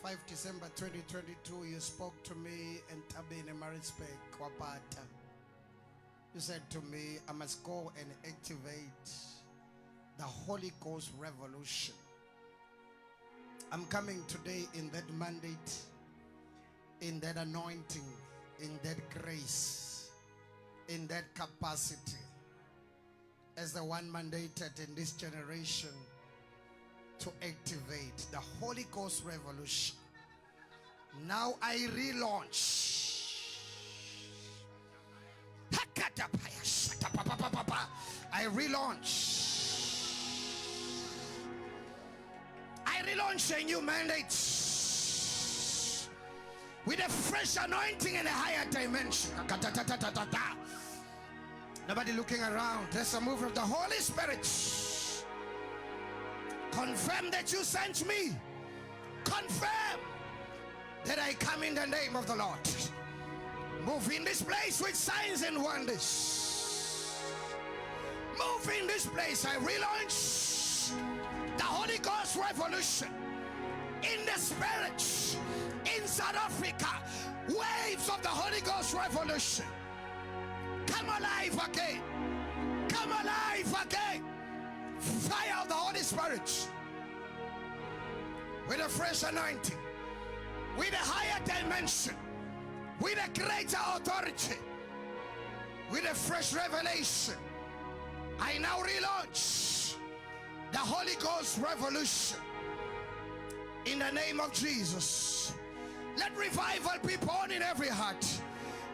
5 December 2022, you spoke to me in Tabine, Maritzburg, Kwapata. You said to me, I must go and activate the Holy Ghost revolution. I'm coming today in that mandate, in that anointing, in that grace, in that capacity, as the one mandated in this generation to activate the Holy Ghost revolution. Now I relaunch. I relaunch a new mandate with a fresh anointing in a higher dimension. Nobody looking around. There's a move of the Holy Spirit. Confirm that you sent me. Confirm that I come in the name of the Lord. Move in this place with signs and wonders. Move in this place. I relaunch the Holy Ghost revolution in the spirit. In South Africa, waves of the Holy Ghost revolution. Come alive again. Come alive again. Fire of the Holy Spirit. With a fresh anointing. With a higher dimension. With a greater authority. With a fresh revelation. I now relaunch the Holy Ghost revolution. In the name of Jesus. Let revival be born in every heart.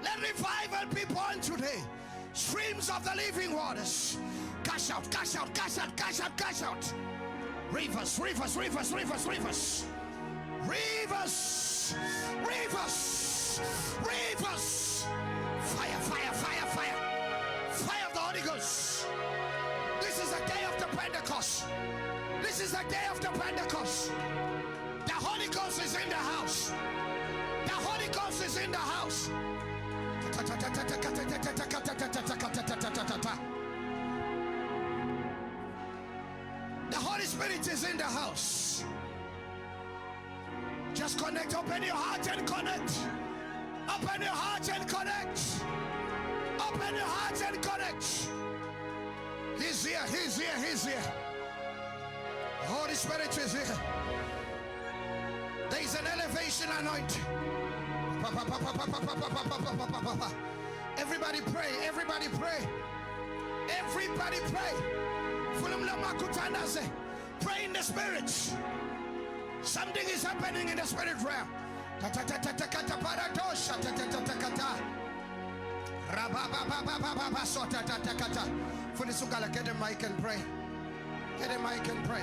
Let revival be born today. Streams of the living waters. Gush out, gush out, gush out, gush out, gush out. Rivers, rivers, rivers, rivers, rivers. Rivers, rivers, rivers. Fire, fire, fire, fire. Fire of the Holy Ghost. This is the day of the Pentecost. This is the day of the Pentecost. The Holy Ghost is in the house. The Holy Ghost is in the house. The Holy Spirit is in the house. Just connect. Open your heart and connect. Open your heart and connect. Open your heart and connect. He's here. He's here. He's here. The Holy Spirit is here. There is an elevation anointing. Everybody pray. Everybody pray. Everybody pray. Pray in the spirits. Something is happening in the spirit realm. Get a mic and pray. Get a mic and pray.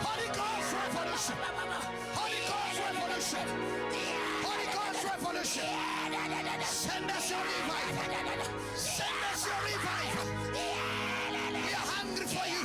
Holy Ghost revolution. Holy Ghost revolution. Holy Ghost revolution. Send us your revival. Send us your revival. We are hungry for you.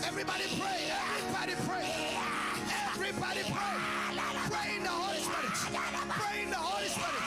Everybody pray, everybody pray, everybody pray. Pray in the Holy Spirit. Pray in the Holy Spirit.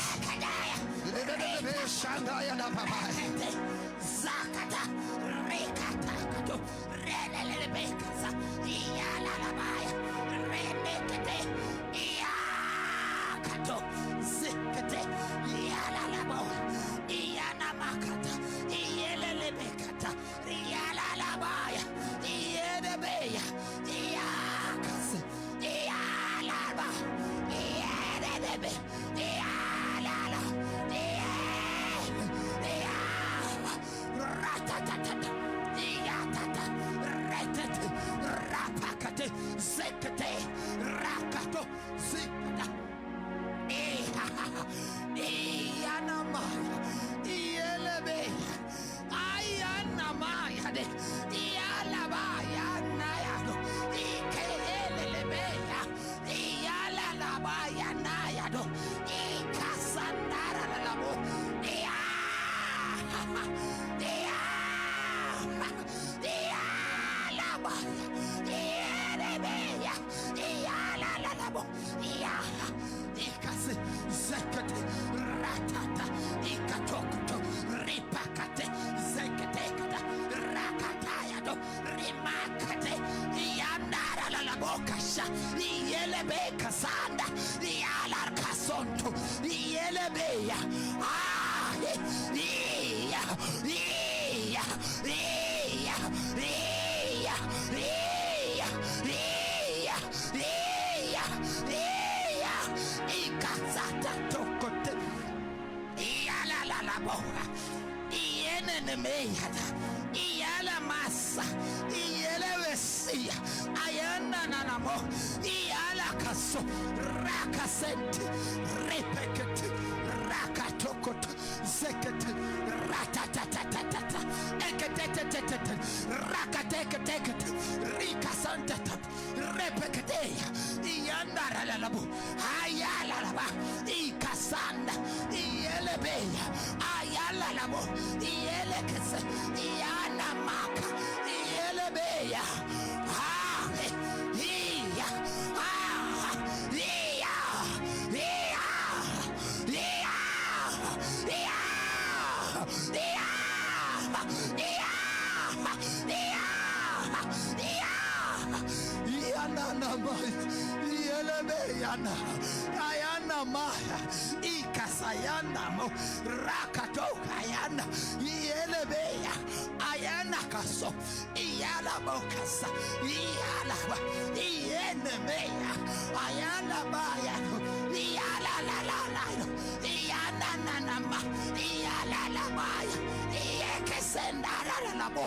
Iyala masa, iyele wesia, ayana nanamo, iyala kaso, rakasenti, repeketi, rakatokot, zeketi, ratatatatata, eketetetetete, rakateketekete, rikasantata, repeketeya, iyandara lalabu, ayala laba, ikasanda, iyelebeya, ayala labo, iyelekese, iyana maka, iyelebeya, ayana maya yelebe yana ayana maya ikasayana mo rakato ayana yelebe ayana kaso iyala bokasa iyala iyene ayana maya iyala la la la iyana nanama iyala la maya iyekesenda la la bo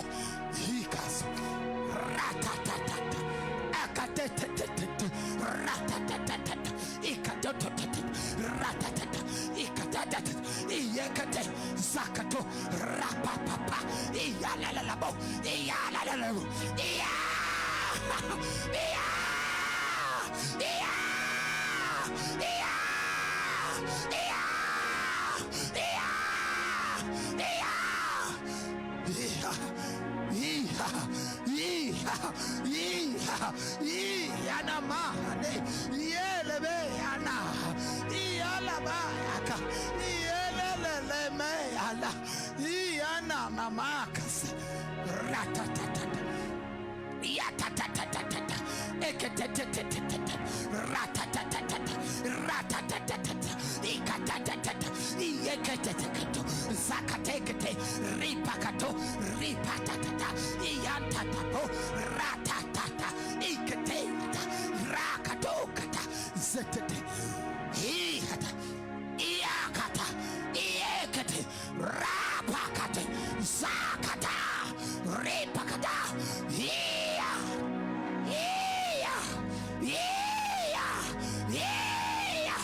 ikaso ratatata akatetetetet ratatata ikatototet ratatata ikatatat iyekate zakato rapapapa iyala la la bo iyala la la bo iya iya iya iya iya yana mahane yelebe yana yala bayaka yelele me ala yana namakas ratatata yatatatata eketetetetet ratatata ratatata ikatatata yeketeteketo zakatekete ripakato ripatata yantatapo ratatata iketeta rakatokata zetete ihata iakata iekete rapakate zakata ripakata iya iya iya iya iya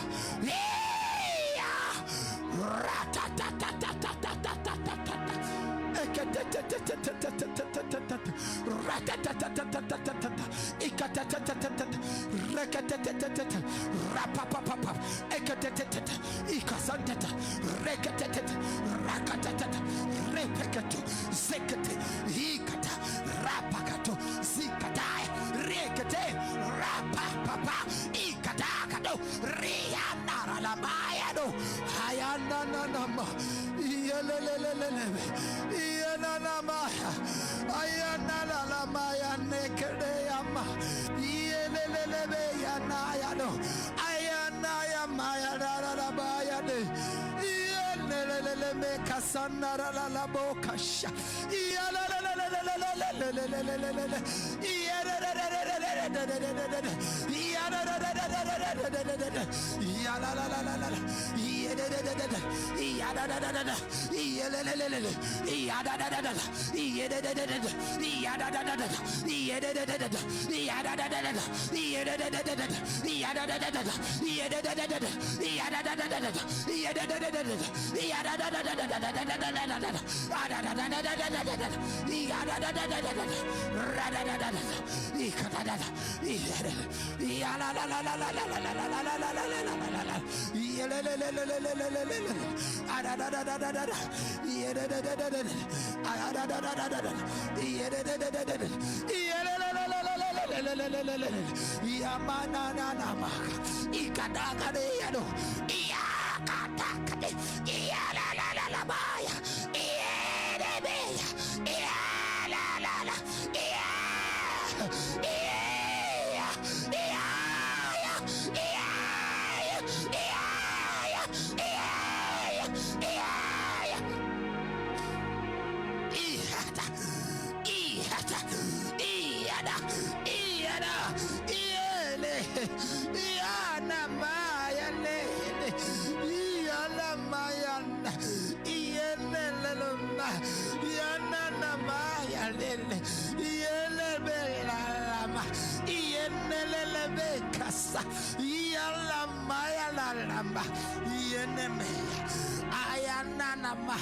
Ayananama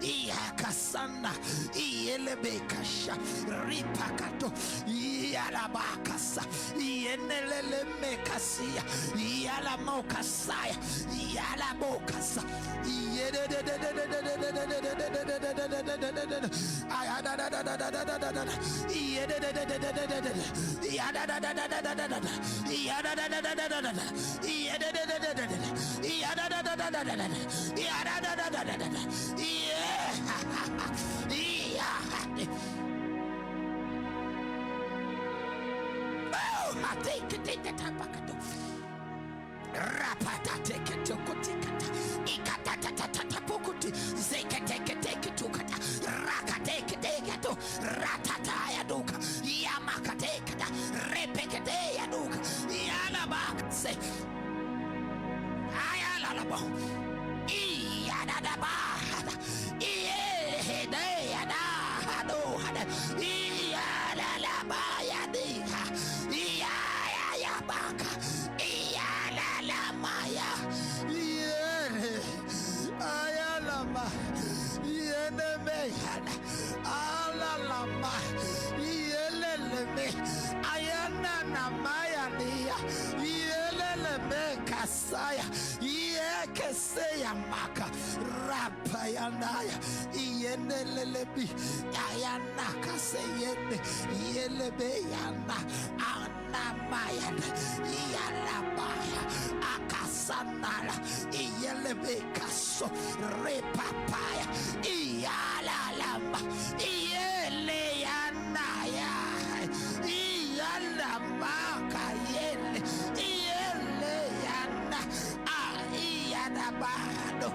Iakasana Ielebekasha Ripakato Ialabakasa Ienelele Mekasia Ialamokasaya Ialabokasa Rapata take it to Kutikata, Ikata Pukuti, Zekateke tukata, Rakateke degato, Ratata yaduka, Yamakateka, Repekade yaduka, Yanabak say, Ayalalabo, Iyadaba, Iyadayada, Iyadalaba yadika, Iyayabaka. Ayalama, Yenemeyana, Alalama, Yeleleme, Ayana Mayania, Yeleleme Kasaya, Yekeseya Maka, Rapayanaya, Yenelebi, Ayana Kaseyene, Yelebeyana, Anamayana, Yalabaya, Akasanala, Yelebekaso, Repapaya, Yalalama, Yeleyanaya, Yalamaka, Yeleyana, Yadabado,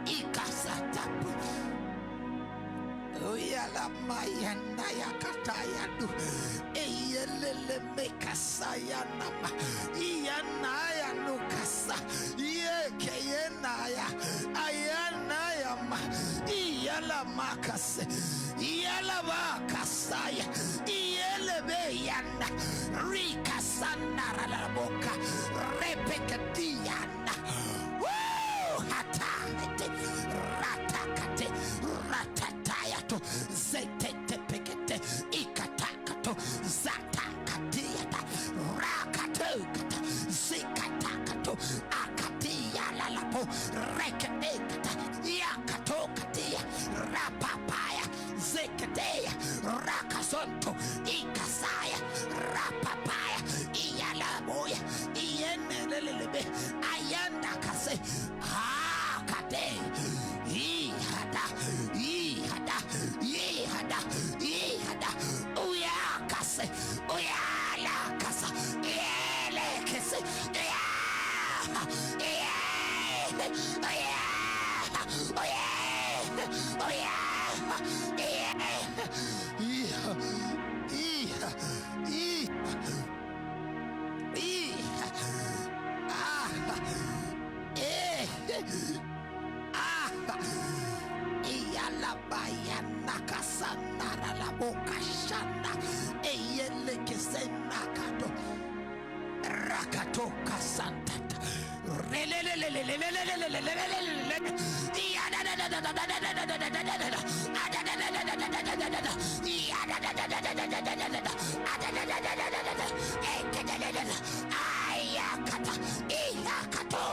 Ikasatapu. Oyala mayana ya kataya du. Eyelele mekasaya nama. Iyanaya nukasa. Yeke yenaya. Ayanaya ma. Iyala makase. Iyala makasaya. Iyelebe yana. Rika sanara la boka. Repekatiyana. Ratakate, ratatayato, zetete pekete, ikatakato, zatakatiata, rakatokata, zikatakato, akatia lalapo, rekedekata, yakatokatia, rapapaya, zekedea, rakasonto, ikasaya, rapapaya, iyalaboya, iyenelelebe, ayandakase, Ihada, Uyakase, Uyalakasa, Elekese, Bayana kasanara la boca shanda eyeleke senakato rakato kasantata ayakata iyakato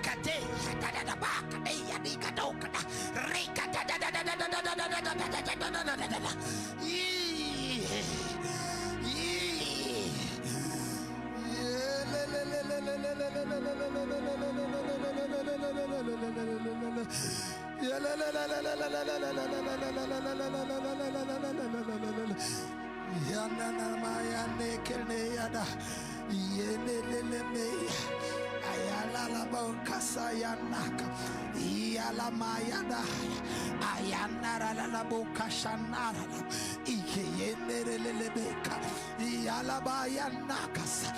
Rakate, Bakade, Yanikadokada, Rikata, Ayala la boca sayanaka, Yala mayada, Ayanara la boca shanara, Ike yenderebeka, Yala bayanakas,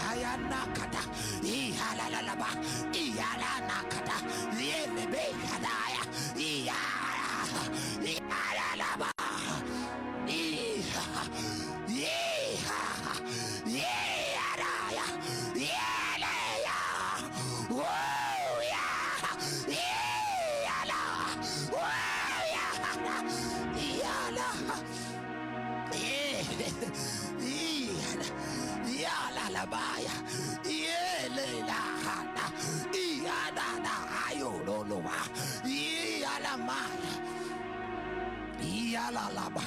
Ayanakata, Ihalalaba, Iyalanakata, Yelebe Hadaya, Iyalalaba, Labaya, Yelena, Iana, Ayoloma, Yalamaya, Yalalaba,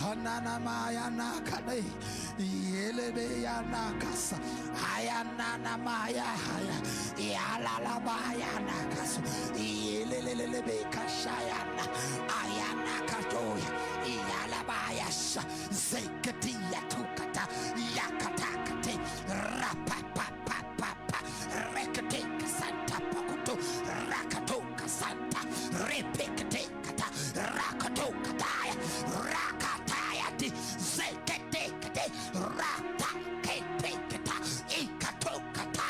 Hanana Maya Nakade, Yelebe Yanakas, Ayanana Maya, Yalalabaya Nakas, Yelebe Kashayana, Ayanakatoya, Yalabayas, Zekatia Tukata, Yakatakate, Rapapapapa, Rekateka Santa Pokuto, Rakatoka Santa, Repekata, Rakatokataya, Zeketekete, Rata, Keteketa, Ikatokata,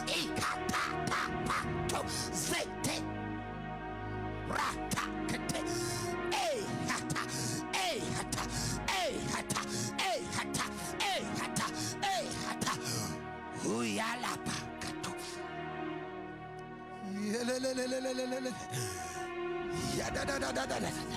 Ikatata, Pato, Zete, Rata, Kete, Ehata, Ehata, Ehata, Ehata, Ehata, Ehata, Huyalapa, Kato, Yadadadadadada.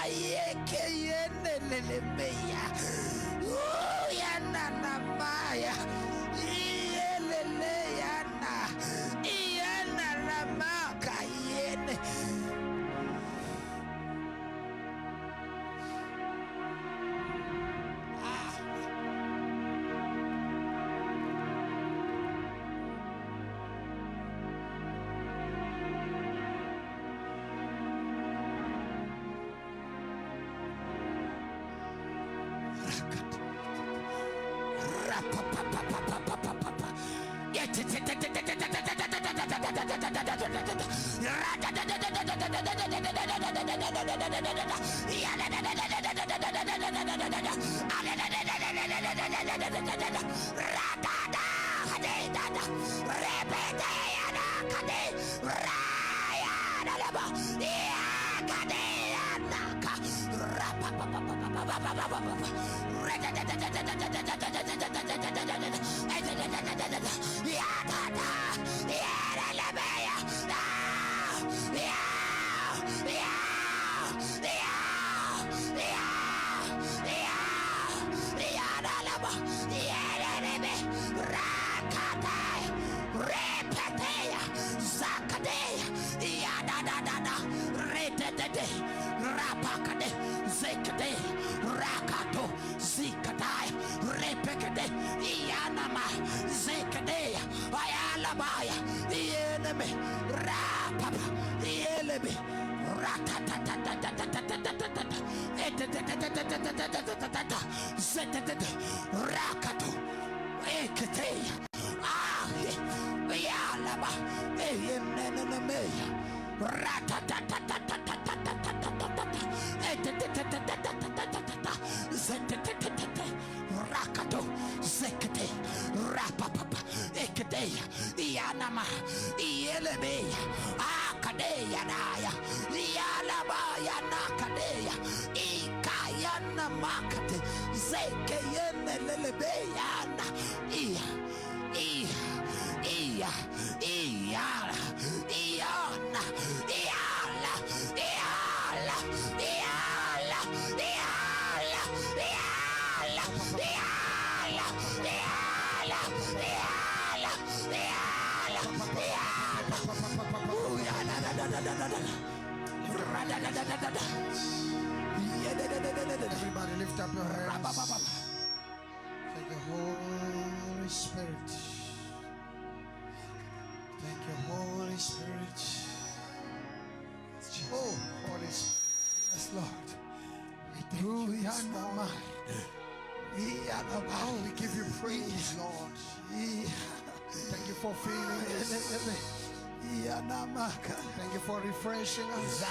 ayeke yene lelemeya yana na maya iyelele yana na maka yene. Everybody lift up your hands. Thank you, Holy Spirit. Thank you, Holy Spirit. Oh, Holy Spirit. Yes, Lord. We thank you this morning. Oh, we give you praise, Lord. Thank you for feeling us. Thank you for refreshing us.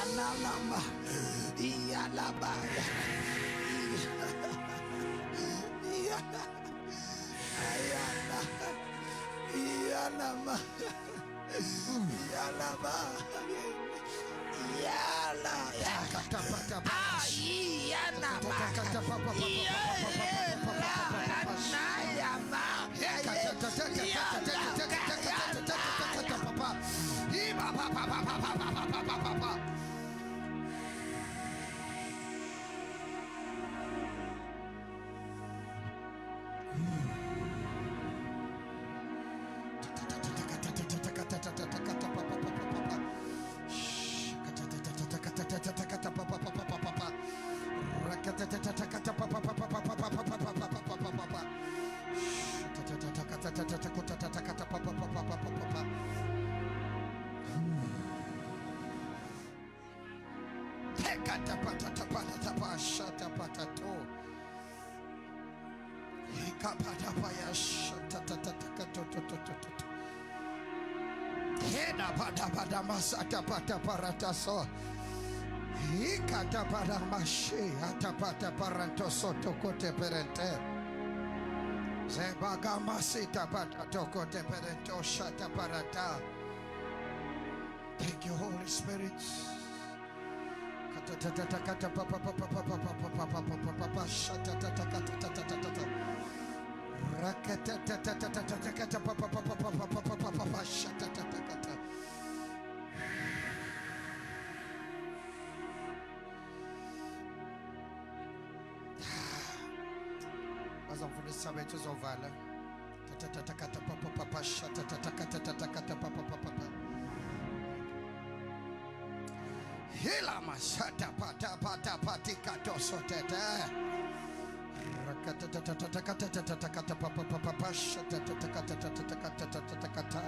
Thank you, Holy Spirit. isabethu uzovala. Tatatakata papa papa shatatakata papa papa. Hila masata pata pata patika tosotete. Rakatatakata papa papa shatatakata.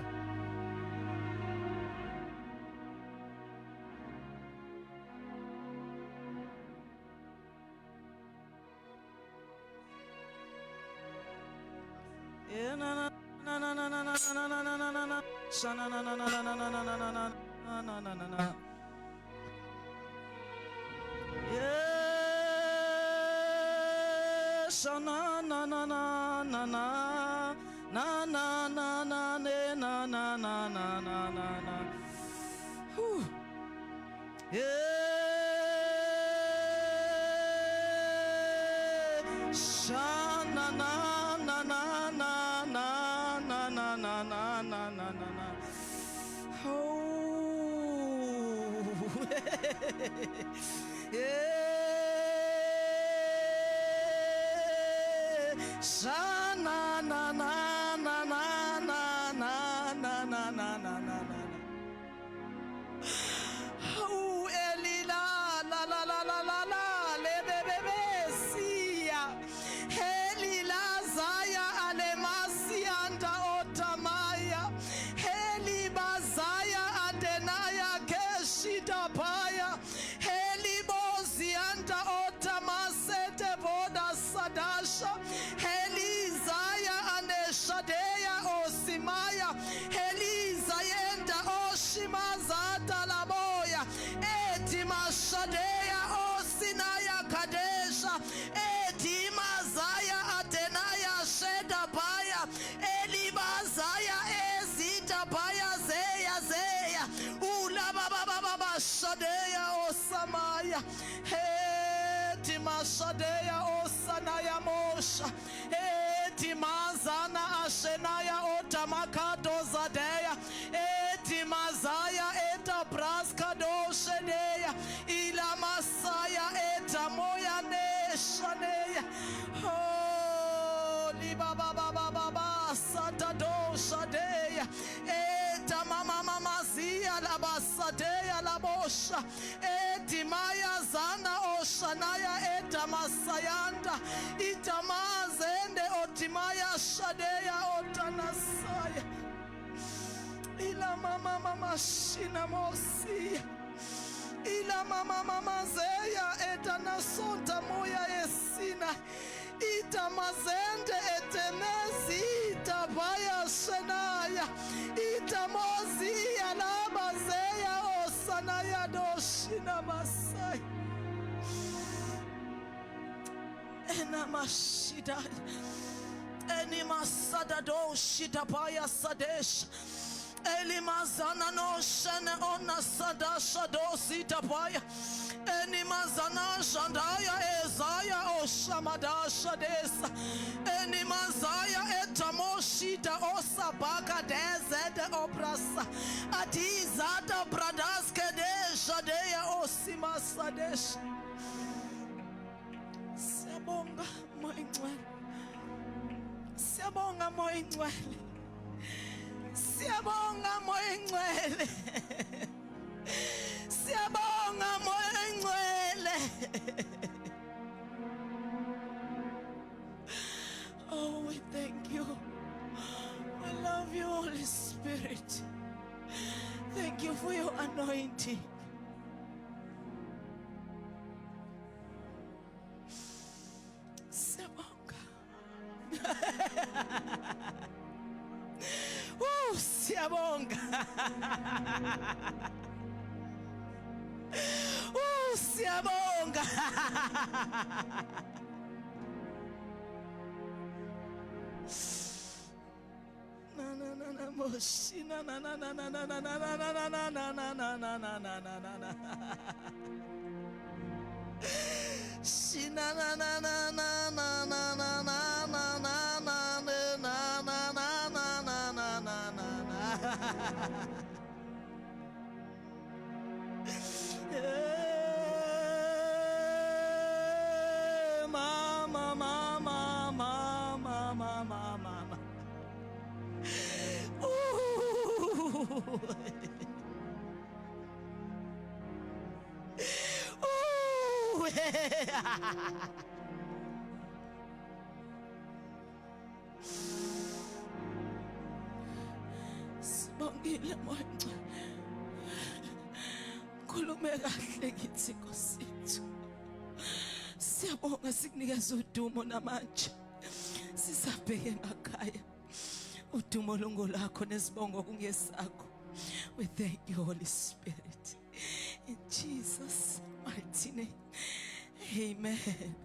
Shadeya osanaya mosha eti mazana ashenaya otamakato zadeya eti mazaya eta praska doshedeya ila masaya eta moya neshaneya oh liba baba sata doshadeya eta mama zia la basadeya la bosha eti maya zana oshanaya eta masayanda itamazende otimaya shadeya otanasaya ila mama shina mosia ila mama zeya eta nasota moya esina itamazende etemezi itabaya shenaya itamozia labazeya osanaya doshina masai ena mashida eni masada doshita paya sadesh elimazana no shene ona sadasha dosita paya eni mazana shandaya ezaya oshamadasha desa eni mazaya etamoshita osabaka dezede obrasa atizada bradaske desha deya osimasadesh Siyabonga moyingcwele Siyabonga moyingcwele Siyabonga moyingcwele Siyabonga moyingcwele Oh, we thank you. We love you, Holy Spirit. Thank you for your anointing. Siyabonga. Siyabonga. Siyabonga. Na moshi na Shina na na na na na na na na na na na na na na na na Mama Sibongile moya ongcwele. Khulume kahle kithi Nkosi yethu. Siyabonga sikunikeza udumo namanje. Sisabheke emakhaya. Udumo lungolakho nesibongo kungesakho. We thank you, Holy Spirit. In Jesus' mighty name. Amen.